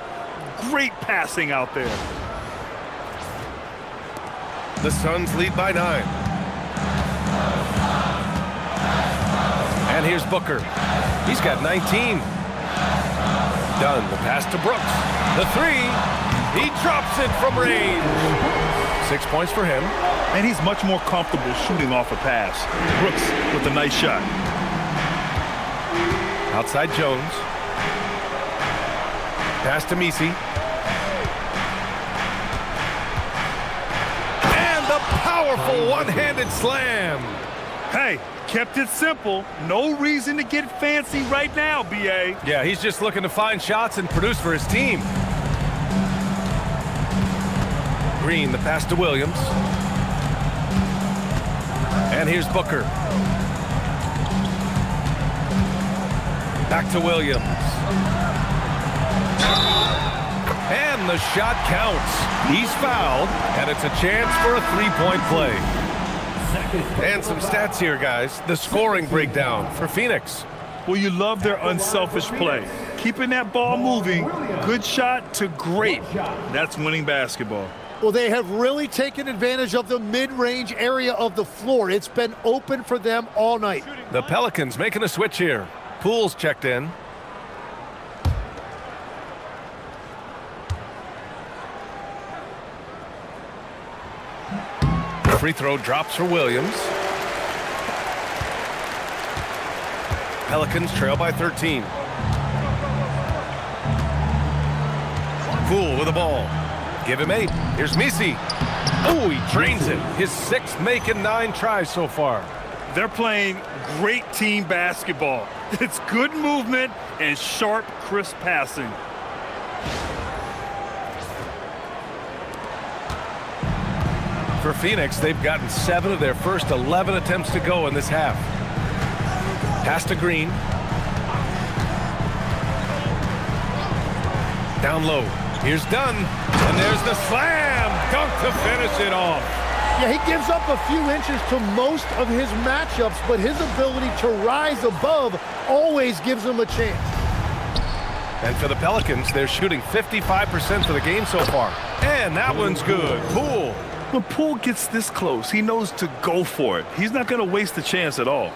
Great passing out there. The Suns lead by 9. And here's Booker. He's got 19. Dunn, the pass to Brooks. The 3, he drops it from range. 6 points for him. And he's much more comfortable shooting off a pass. Brooks with a nice shot. Outside Jones. Pass to Misi. And the powerful one-handed slam. Hey, kept it simple. No reason to get fancy right now, B.A. Yeah, he's just looking to find shots and produce for his team. Green, the pass to Williams. And here's Booker. Back to Williams. And the shot counts. He's fouled, and it's a chance for a three-point play. And some stats here, guys. The scoring breakdown for Phoenix. Well, you love their unselfish play. Keeping that ball moving, good shot to great. That's winning basketball. Well, they have really taken advantage of the mid-range area of the floor. It's been open for them all night. The Pelicans making a switch here. Poole's checked in. Free throw drops for Williams. Pelicans trail by 13. Poole with the ball. Give him 8. Here's Misi. Oh, he drains it. His 6th make in 9 tries so far. They're playing great team basketball. It's good movement and sharp, crisp passing. For Phoenix, they've gotten 7 of their first 11 attempts to go in this half. Pass to Green. Down low. Here's Dunn. And there's the slam. Dunk to finish it off. Yeah, he gives up a few inches to most of his matchups, but his ability to rise above always gives him a chance. And for the Pelicans, they're shooting 55% for the game so far. And that one's good. Poole. When Poole gets this close, he knows to go for it. He's not going to waste the chance at all.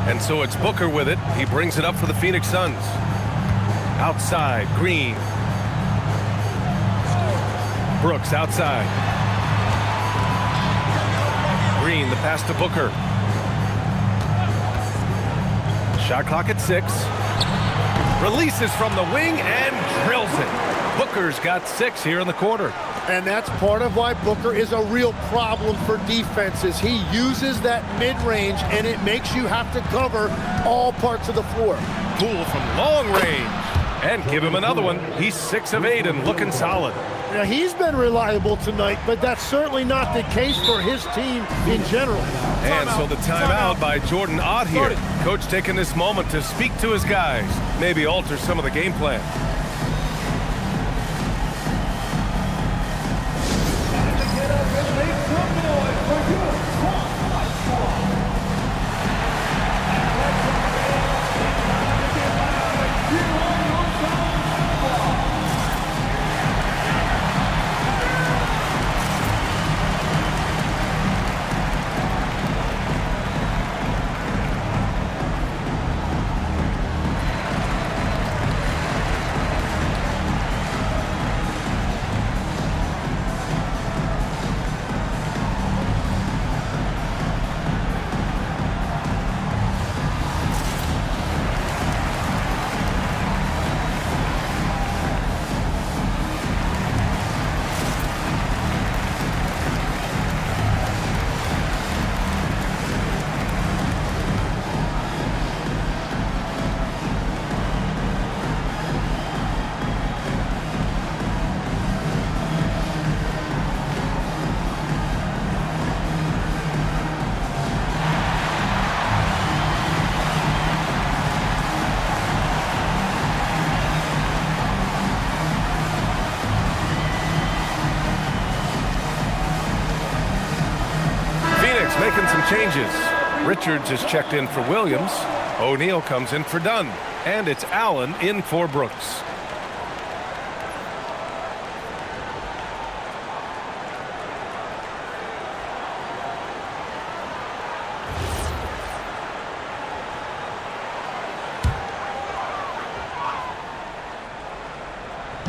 And so it's Booker with it. He brings it up for the Phoenix Suns. Outside, Green. Brooks outside. Green, the pass to Booker. Shot clock at 6. Releases from the wing and drills it. Booker's got 6 here in the quarter. And that's part of why Booker is a real problem for defenses. He uses that mid-range, and it makes you have to cover all parts of the floor. Poole from long range. And give him another one. He's 6 of 8 and looking solid. Now, he's been reliable tonight, but that's certainly not the case for his team in general. And so the timeout by Jordan Ott here. Coach taking this moment to speak to his guys, maybe alter some of the game plan. Some changes. Richards is checked in for Williams. O'Neal comes in for Dunn. And it's Allen in for Brooks.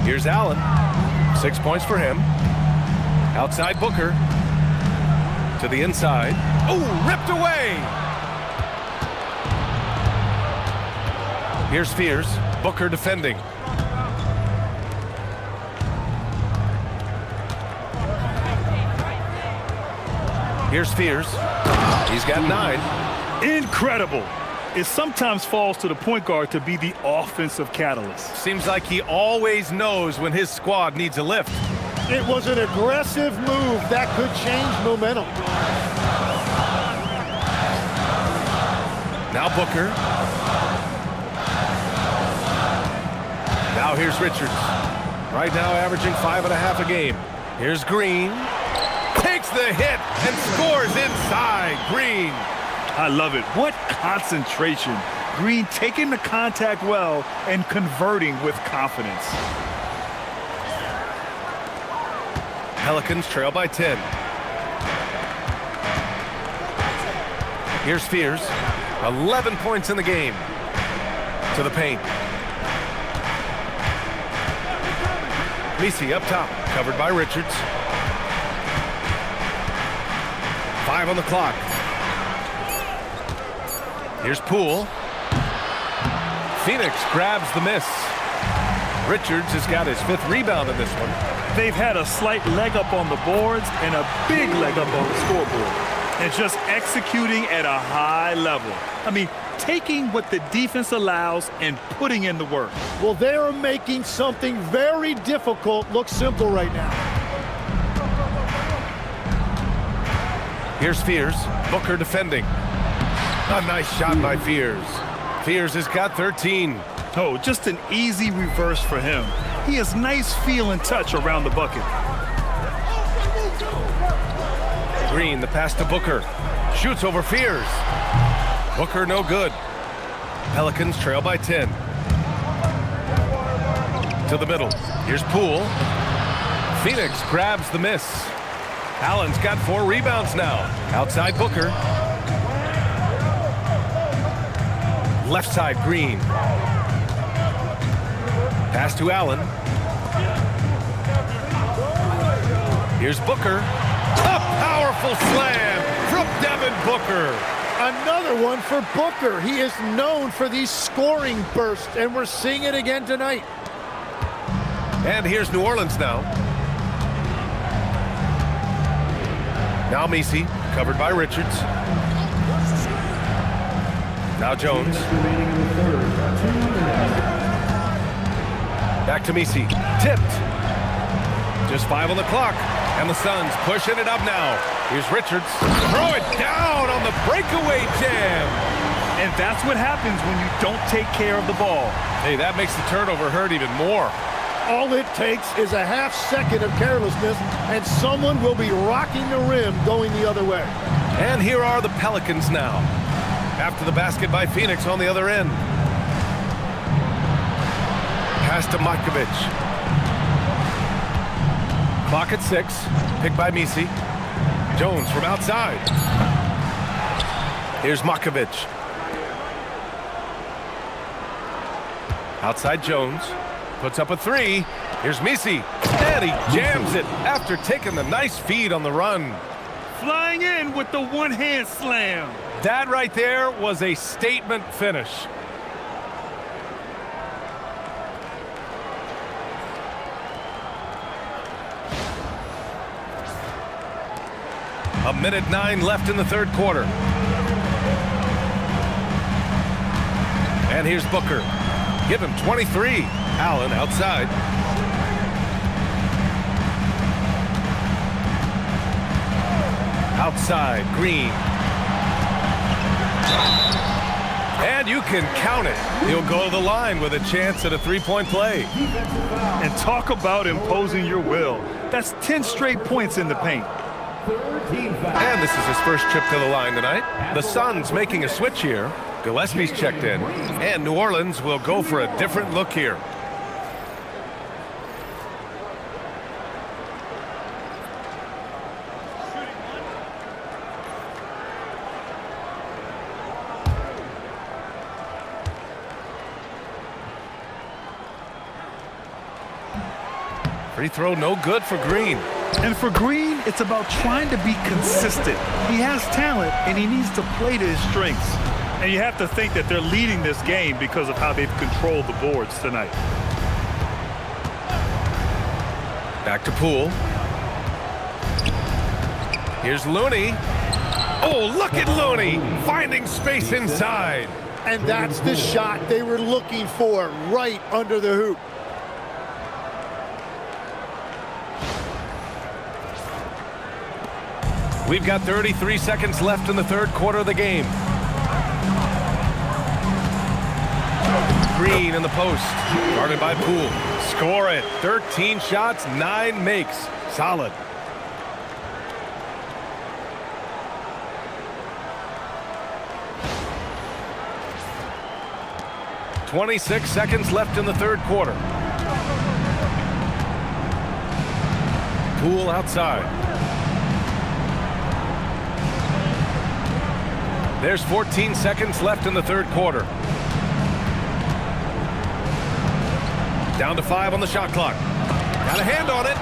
Here's Allen. 6 points for him. Outside Booker. To the inside. Oh, ripped away. Here's Fears. Booker defending. Here's Fears. He's got 9. Incredible. It sometimes falls to the point guard to be the offensive catalyst. Seems like he always knows when his squad needs a lift. It was an aggressive move that could change momentum. Now Booker. Now here's Richards. Right now averaging 5.5 a game. Here's Green. Takes the hit and scores inside. Green. I love it. What concentration. Green taking the contact well and converting with confidence. Pelicans trail by 10. Here's Fears. 11 points in the game. To the paint. Messi up top. Covered by Richards. 5 on the clock. Here's Poole. Phoenix grabs the miss. Richards has got his 5th rebound in this one. They've had a slight leg up on the boards and a big leg up on the scoreboard. And just executing at a high level. I mean, taking what the defense allows and putting in the work. Well, they are making something very difficult look simple right now. Here's Fears. Booker defending. A nice shot by Fears. Fears has got 13. Oh, just an easy reverse for him. He has nice feel and touch around the bucket. Green, the pass to Booker. Shoots over Fears. Booker no good. Pelicans trail by 10. To the middle. Here's Poole. Phoenix grabs the miss. Allen's got 4 rebounds now. Outside Booker. Left side, Green. Pass to Allen. Here's Booker. A powerful slam from Devin Booker. Another one for Booker. He is known for these scoring bursts, and we're seeing it again tonight. And here's New Orleans now. Now Messi, covered by Richards. Now Jones. Back to Messi. Tipped. Just 5 on the clock. And the Suns pushing it up now. Here's Richards. Throw it down on the breakaway jam. And that's what happens when you don't take care of the ball. Hey, that makes the turnover hurt even more. All it takes is a half second of carelessness, and someone will be rocking the rim going the other way. And here are the Pelicans now. After the basket by Phoenix on the other end. Pass to Markovic. Clock at 6. Picked by Messi. Jones from outside. Here's Markovic. Outside Jones. Puts up a 3. Here's Messi. And he jams it after taking the nice feed on the run. Flying in with the one-hand slam. That right there was a statement finish. A minute 9 left in the third quarter. And here's Booker. Give him 23. Allen outside. Outside, Green. And you can count it. He'll go to the line with a chance at a three-point play. And talk about imposing your will. That's 10 straight points in the paint. And this is his first trip to the line tonight. The Suns making a switch here. Gillespie's checked in. And New Orleans will go for a different look here. Free throw no good for Green. And for Green, it's about trying to be consistent. He has talent, and he needs to play to his strengths. And you have to think that they're leading this game because of how they've controlled the boards tonight. Back to Poole. Here's Looney. Oh, look at Looney finding space inside. And that's the shot they were looking for, right under the hoop. We've got 33 seconds left in the third quarter of the game. Green in the post, guarded by Poole. Score it. 13 shots, 9 makes. Solid. "26 seconds left in the third quarter. Poole outside. There's 14 seconds left in the third quarter. Down to 5 on the shot clock. Got a hand on it.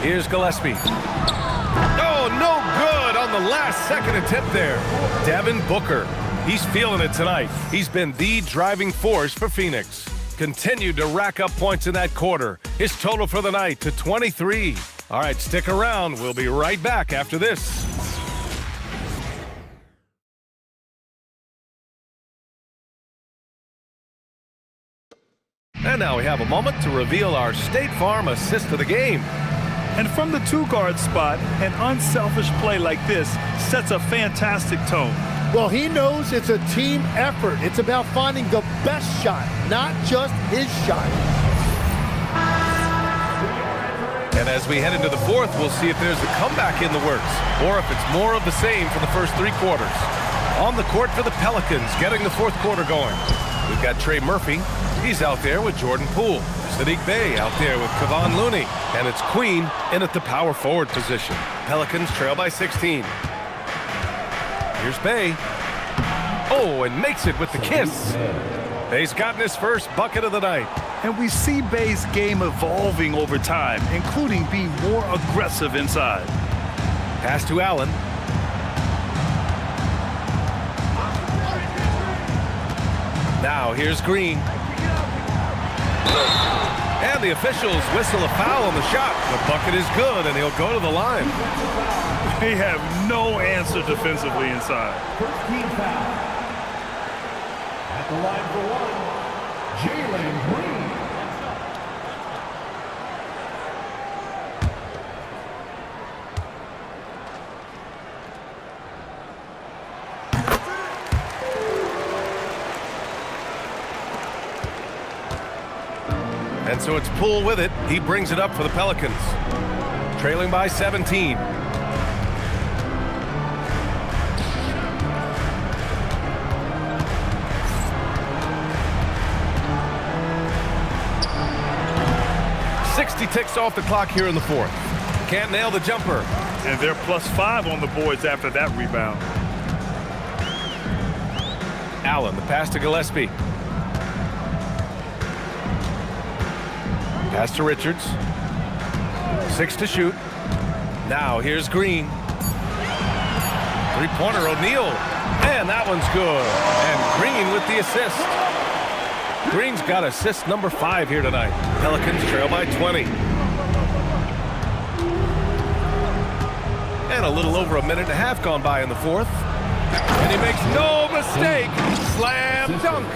Here's Gillespie. Oh, no good on the last second attempt there. Devin Booker. He's feeling it tonight. He's been the driving force for Phoenix. Continued to rack up points in that quarter. His total for the night to 23. All right, stick around. We'll be right back after this. And now we have a moment to reveal our State Farm assist of the game. And from the two-guard spot, an unselfish play like this sets a fantastic tone. Well, he knows it's a team effort. It's about finding the best shot, not just his shot. And as we head into the fourth, we'll see if there's a comeback in the works or if it's more of the same for the first 3 quarters. On the court for the Pelicans, getting the fourth quarter going. We've got Trey Murphy. He's out there with Jordan Poole. Sadiq Bey out there with Kevon Looney. And it's Queen in at the power forward position. Pelicans trail by 16. Here's Bey. Oh, and makes it with the kiss. Bey's gotten his first bucket of the night. And we see Bey's game evolving over time, including being more aggressive inside. Pass to Allen. Now here's Green. And the officials whistle a foul on the shot. The bucket is good, and he'll go to the line. They have no answer defensively inside. First team foul. At the line for one, Jalen Green. And so it's Poole with it. He brings it up for the Pelicans. Trailing by 17. Ticks off the clock here in the fourth. Can't nail the jumper. And they're +5 on the boards after that rebound. Allen, the pass to Gillespie. Pass to Richards. 6 to shoot. Now here's Green. Three-pointer O'Neal. And that one's good. And Green with the assist. Green's got assist number 5 here tonight. Pelicans trail by 20. And a little over a minute and a half gone by in the fourth. And he makes no mistake. Slam dunk.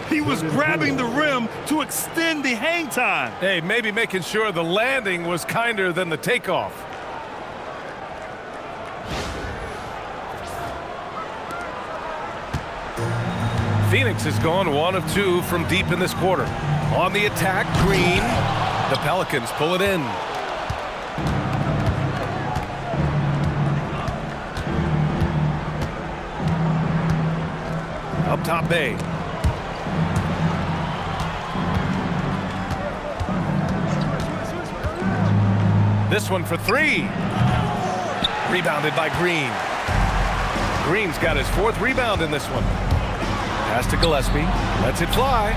He was grabbing the rim to extend the hang time. Hey, maybe making sure the landing was kinder than the takeoff. Phoenix has gone 1 of 2 from deep in this quarter. On the attack, Green. The Pelicans pull it in. up top Bay. This one for three. Rebounded by Green. Green's got his 4th rebound in this one. Pass to Gillespie. Lets it fly.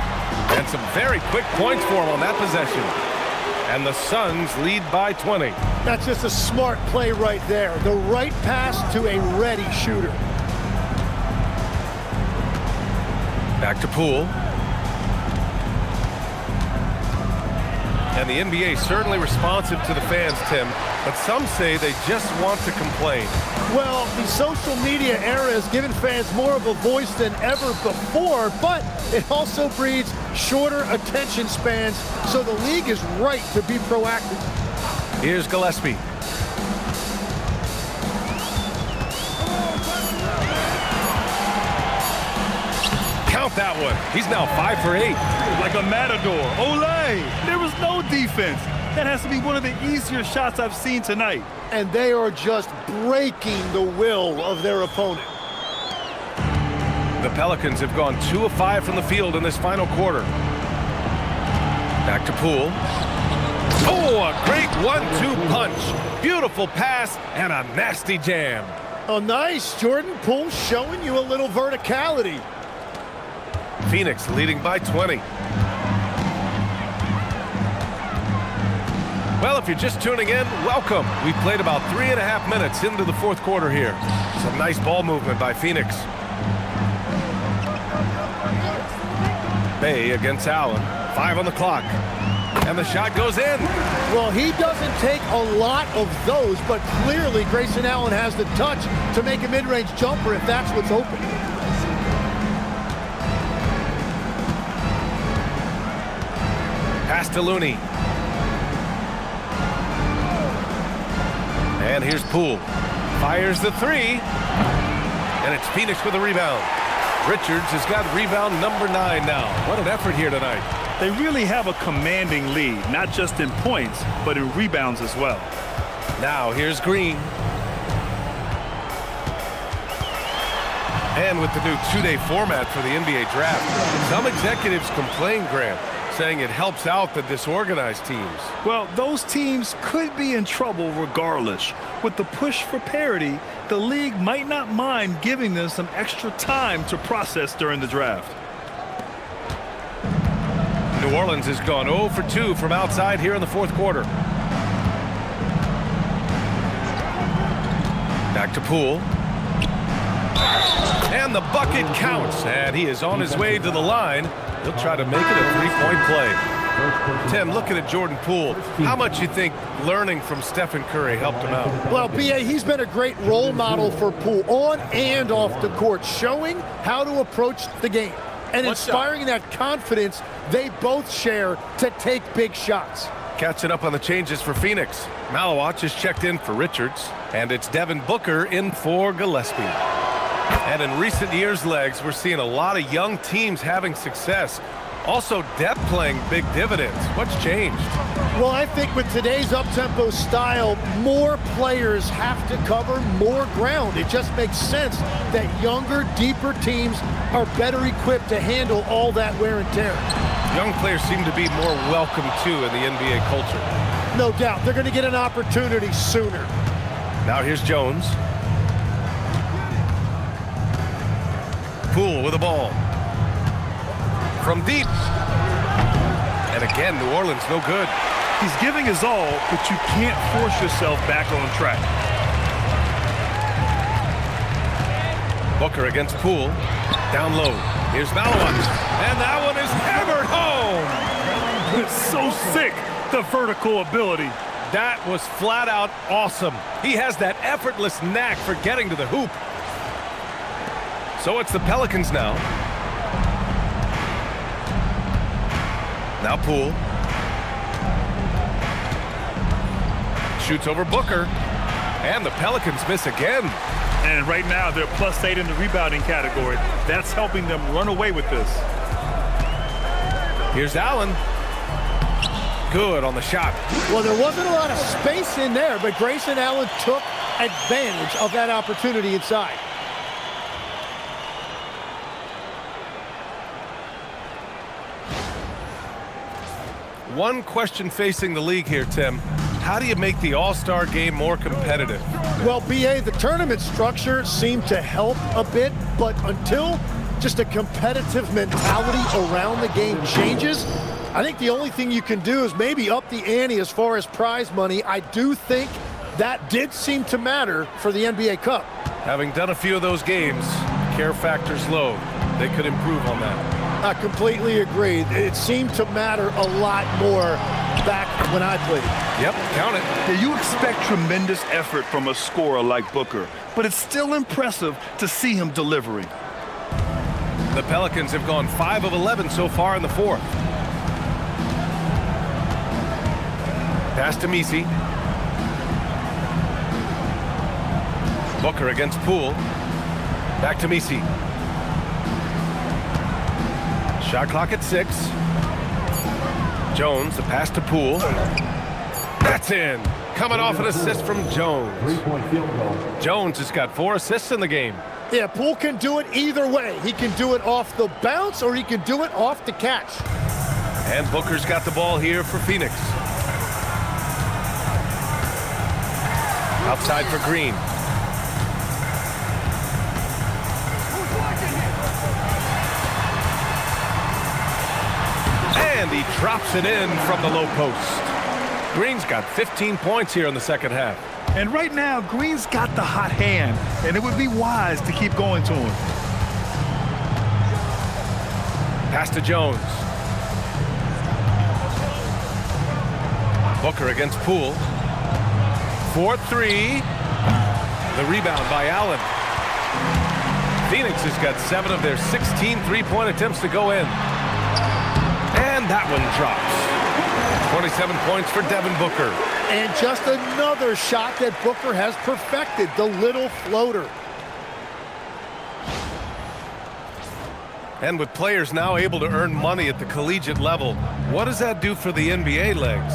And some very quick points for him on that possession. And the Suns lead by 20. That's just a smart play right there. The right pass to a ready shooter. Back to Poole. And the NBA certainly responsive to the fans, Tim, but some say they just want to complain. Well, the social media era has given fans more of a voice than ever before, but it also breeds shorter attention spans, so the league is right to be proactive. Here's Gillespie. Count that one. He's now 5 for 8. Like a matador. Olay! There was no defense. That has to be one of the easier shots I've seen tonight. And they are just breaking the will of their opponent. The Pelicans have gone 2 of 5 from the field in this final quarter. Back to Poole. Oh, a great 1-2 punch. Beautiful pass and a nasty jam. Oh, nice. Jordan Poole showing you a little verticality. Phoenix leading by 20. Well, if you're just tuning in, welcome. We've played about 3.5 minutes into the 4th quarter here. Some nice ball movement by Phoenix. Bay against Allen. 5 on the clock. And the shot goes in. Well, he doesn't take a lot of those, but clearly Grayson Allen has the touch to make a mid-range jumper if that's what's open. Pass to Looney. And here's Poole. Fires the 3. And it's Phoenix with a rebound. Richards has got rebound number 9 now. What an effort here tonight. They really have a commanding lead, not just in points, but in rebounds as well. Now here's Green. And with the new 2-day format for the NBA draft, some executives complain, Grant, saying it helps out the disorganized teams. Well, those teams could be in trouble regardless. With the push for parity, the league might not mind giving them some extra time to process during the draft. New Orleans has gone 0 for 2 from outside here in the 4th quarter. Back to Poole. And the bucket counts, and he is on his way to the line. He'll try to make it a 3-point play. Tim, looking at Jordan Poole, how much you think learning from Stephen Curry helped him out? Well, B.A., he's been a great role model for Poole on and off the court, showing how to approach the game and inspiring that confidence they both share to take big shots. Catching up on the changes for Phoenix. Malawach is checked in for Richards, and it's Devin Booker in for Gillespie. And in recent years, Legs, we're seeing a lot of young teams having success. Also, depth playing big dividends. What's changed? Well, I think with today's up-tempo style, more players have to cover more ground. It just makes sense that younger, deeper teams are better equipped to handle all that wear and tear. Young players seem to be more welcome, too, in the NBA culture. No doubt. They're going to get an opportunity sooner. Now here's Jones. Poole with the ball. From deep. And again, New Orleans no good. He's giving his all, but you can't force yourself back on track. Booker against Poole. Down low. Here's Malawach. And that one is hammered home. It's so sick, the vertical ability. That was flat out awesome. He has that effortless knack for getting to the hoop. So it's the Pelicans now. Now Poole. Shoots over Booker. And the Pelicans miss again. And right now they're +8 in the rebounding category. That's helping them run away with this. Here's Allen. Good on the shot. Well, there wasn't a lot of space in there, but Grayson Allen took advantage of that opportunity inside. One question facing the league here, Tim. How do you make the All-Star game more competitive? Well, BA, the tournament structure seemed to help a bit, but until just a competitive mentality around the game changes, I think the only thing you can do is maybe up the ante as far as prize money. I do think that did seem to matter for the NBA Cup. Having done a few of those games, care factor's low. They could improve on that. I completely agree. It seemed to matter a lot more back when I played. Yep, count it. Yeah, you expect tremendous effort from a scorer like Booker, but it's still impressive to see him delivering. The Pelicans have gone 5 of 11 so far in the fourth. Pass to Messi. Booker against Poole. Back to Messi. Shot clock at 6. Jones, the pass to Poole. That's in. Coming off an assist from Jones. 3-point field goal. Jones has got 4 assists in the game. Yeah, Poole can do it either way. He can do it off the bounce or he can do it off the catch. And Booker's got the ball here for Phoenix. Outside for Green. And he drops it in from the low post. Green's got 15 points here in the second half. And right now, Green's got the hot hand, and it would be wise to keep going to him. Pass to Jones. Booker against Poole. 4-3. The rebound by Allen. Phoenix has got 7 of their 16 three-point attempts to go in. And that one drops. 27 points for Devin Booker. And just another shot that Booker has perfected, the little floater. And with players now able to earn money at the collegiate level, what does that do for the NBA legs?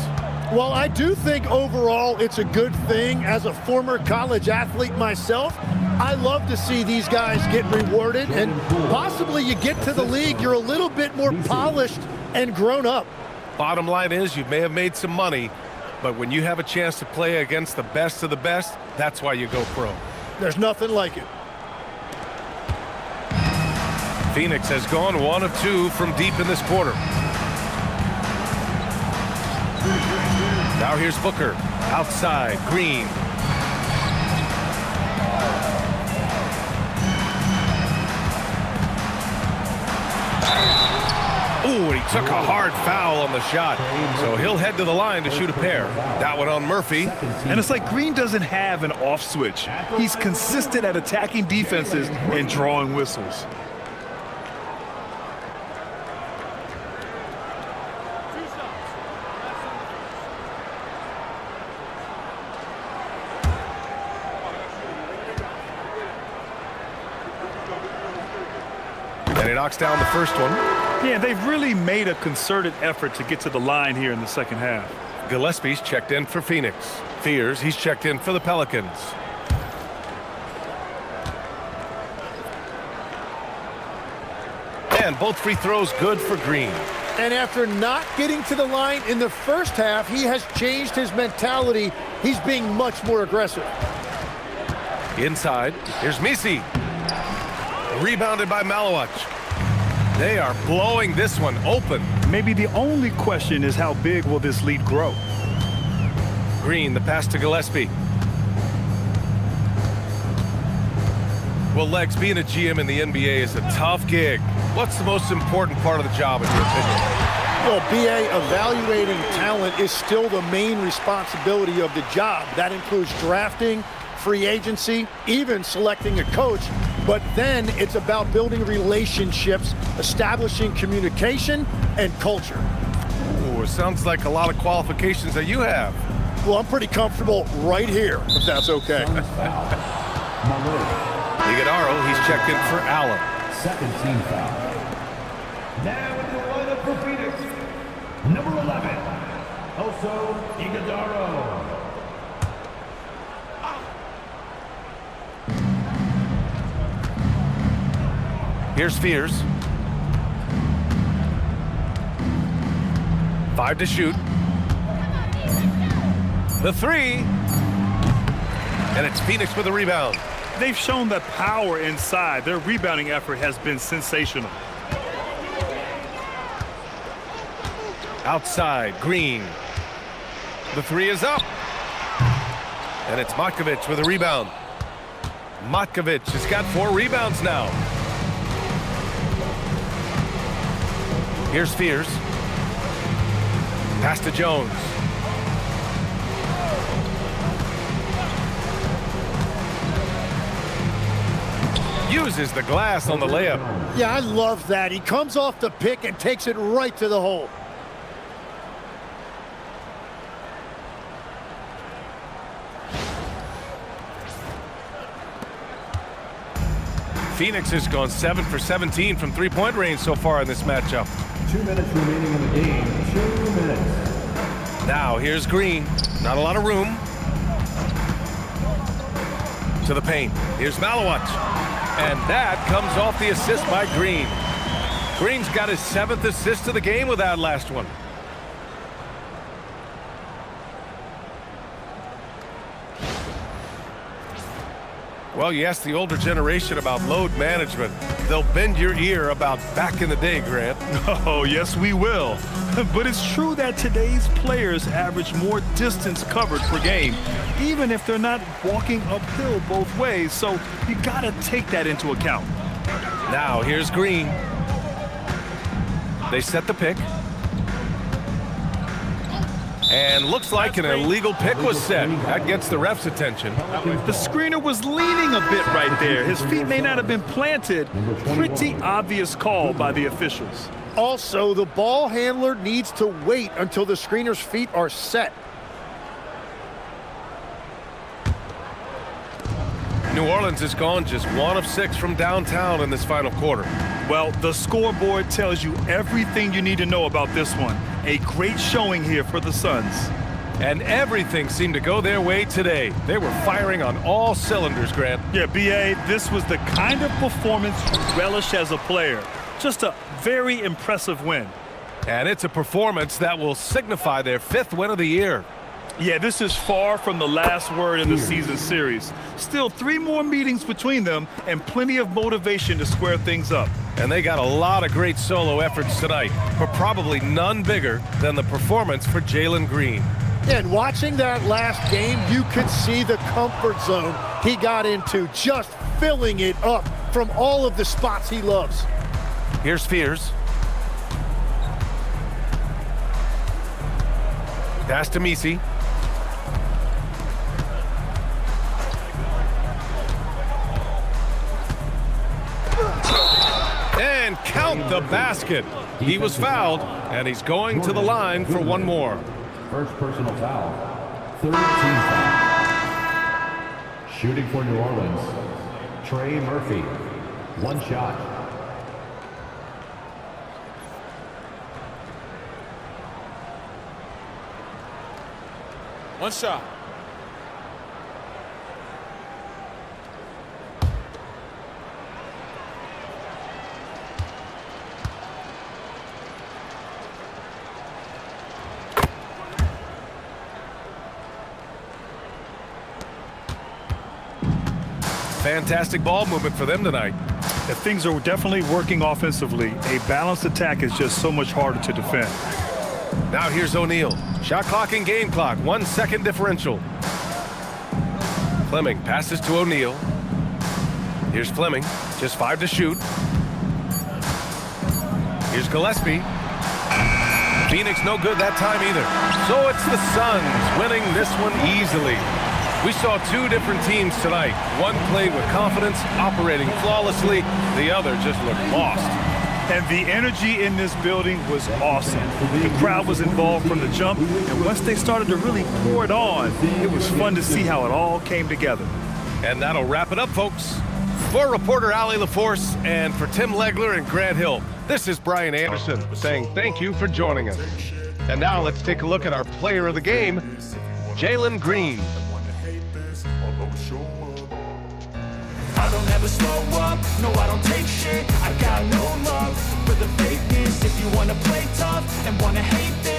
Well, I do think overall it's a good thing. As a former college athlete myself, I love to see these guys get rewarded, and possibly you get to the league, you're a little bit more polished and grown up. Bottom line is you may have made some money, but when you have a chance to play against the best of the best, that's why you go pro. There's nothing like it. Phoenix has gone 1 of 2 from deep in this quarter. Now here's Booker. Outside, Green. Ooh, and he took a hard foul on the shot. So he'll head to the line to shoot a pair. That one on Murphy. And it's like Green doesn't have an off switch. He's consistent at attacking defenses and drawing whistles. And he knocks down the first one. Yeah, they've really made a concerted effort to get to the line here in the second half. Gillespie's checked in for Phoenix. Fears he's checked in for the Pelicans. And both free throws good for Green. And after not getting to the line in the first half, he has changed his mentality. He's being much more aggressive. Inside, here's Messi. Rebounded by Malowich. They are blowing this one open. Maybe the only question is how big will this lead grow? Green, the pass to Gillespie. Well, Legs, being a GM in the NBA is a tough gig. What's the most important part of the job, in your opinion? Well, BA, evaluating talent is still the main responsibility of the job. That includes drafting, free agency, even selecting a coach. But then it's about building relationships, establishing communication, and culture. Ooh, it sounds like a lot of qualifications that you have. Well, I'm pretty comfortable right here, if that's okay. Iguodaro, he's checked in for Allen. Second team foul. Now in the lineup for Phoenix, number 11, also Iguodaro. Here's Fears. 5 to shoot. The three. And it's Phoenix with a rebound. They've shown that power inside. Their rebounding effort has been sensational. Outside, Green. The three is up. And it's Matkovic with a rebound. Matkovic has got 4 rebounds now. Here's Fears. Pass to Jones. Uses the glass on the layup. Yeah, I love that. He comes off the pick and takes it right to the hole. Phoenix has gone 7 for 17 from three-point range so far in this matchup. 2 minutes remaining in the game. 2 minutes. Now here's Green. Not a lot of room. To the paint. Here's Malowich. And that comes off the assist by Green. Green's got his 7th assist of the game with that last one. Well, you ask the older generation about load management. They'll bend your ear about back in the day, Grant. Oh, yes, we will. But it's true that today's players average more distance covered per game, even if they're not walking uphill both ways. So you got to take that into account. Now here's Green. They set the pick. And looks like an illegal pick was set. That gets the ref's attention. The screener was leaning a bit right there. His feet may not have been planted. Pretty obvious call by the officials. Also, the ball handler needs to wait until the screener's feet are set. New Orleans has gone just 1 of 6 from downtown in this final quarter. Well, the scoreboard tells you everything you need to know about this one. A great showing here for the Suns. And everything seemed to go their way today. They were firing on all cylinders, Grant. Yeah, B.A., this was the kind of performance you relish as a player. Just a very impressive win. And it's a performance that will signify their 5th win of the year. Yeah, this is far from the last word in the season series. Still 3 more meetings between them and plenty of motivation to square things up. And they got a lot of great solo efforts tonight, but probably none bigger than the performance for Jalen Green. And watching that last game, you could see the comfort zone he got into, just filling it up from all of the spots he loves. Here's Fears. Pass to Misi. And count the basket. He was fouled, and he's going to the line for one more. First personal foul. 13 foul. Shooting for New Orleans. Trey Murphy. 1 shot. One shot. Fantastic ball movement for them tonight. If things are definitely working offensively, a balanced attack is just so much harder to defend. Now here's O'Neal. Shot clock and game clock, 1 second differential. Fleming passes to O'Neal. Here's Fleming, just 5 to shoot. Here's Gillespie. Phoenix no good that time either. So it's the Suns winning this one easily. We saw 2 different teams tonight. One played with confidence, operating flawlessly. The other just looked lost. And the energy in this building was awesome. The crowd was involved from the jump, and once they started to really pour it on, it was fun to see how it all came together. And that'll wrap it up, folks. For reporter Allie LaForce and for Tim Legler and Grant Hill, this is Brian Anderson saying thank you for joining us. And now let's take a look at our player of the game, Jalen Green. I don't ever slow up, no I don't take shit. I got no love for the fakeness. If you wanna play tough and wanna hate this,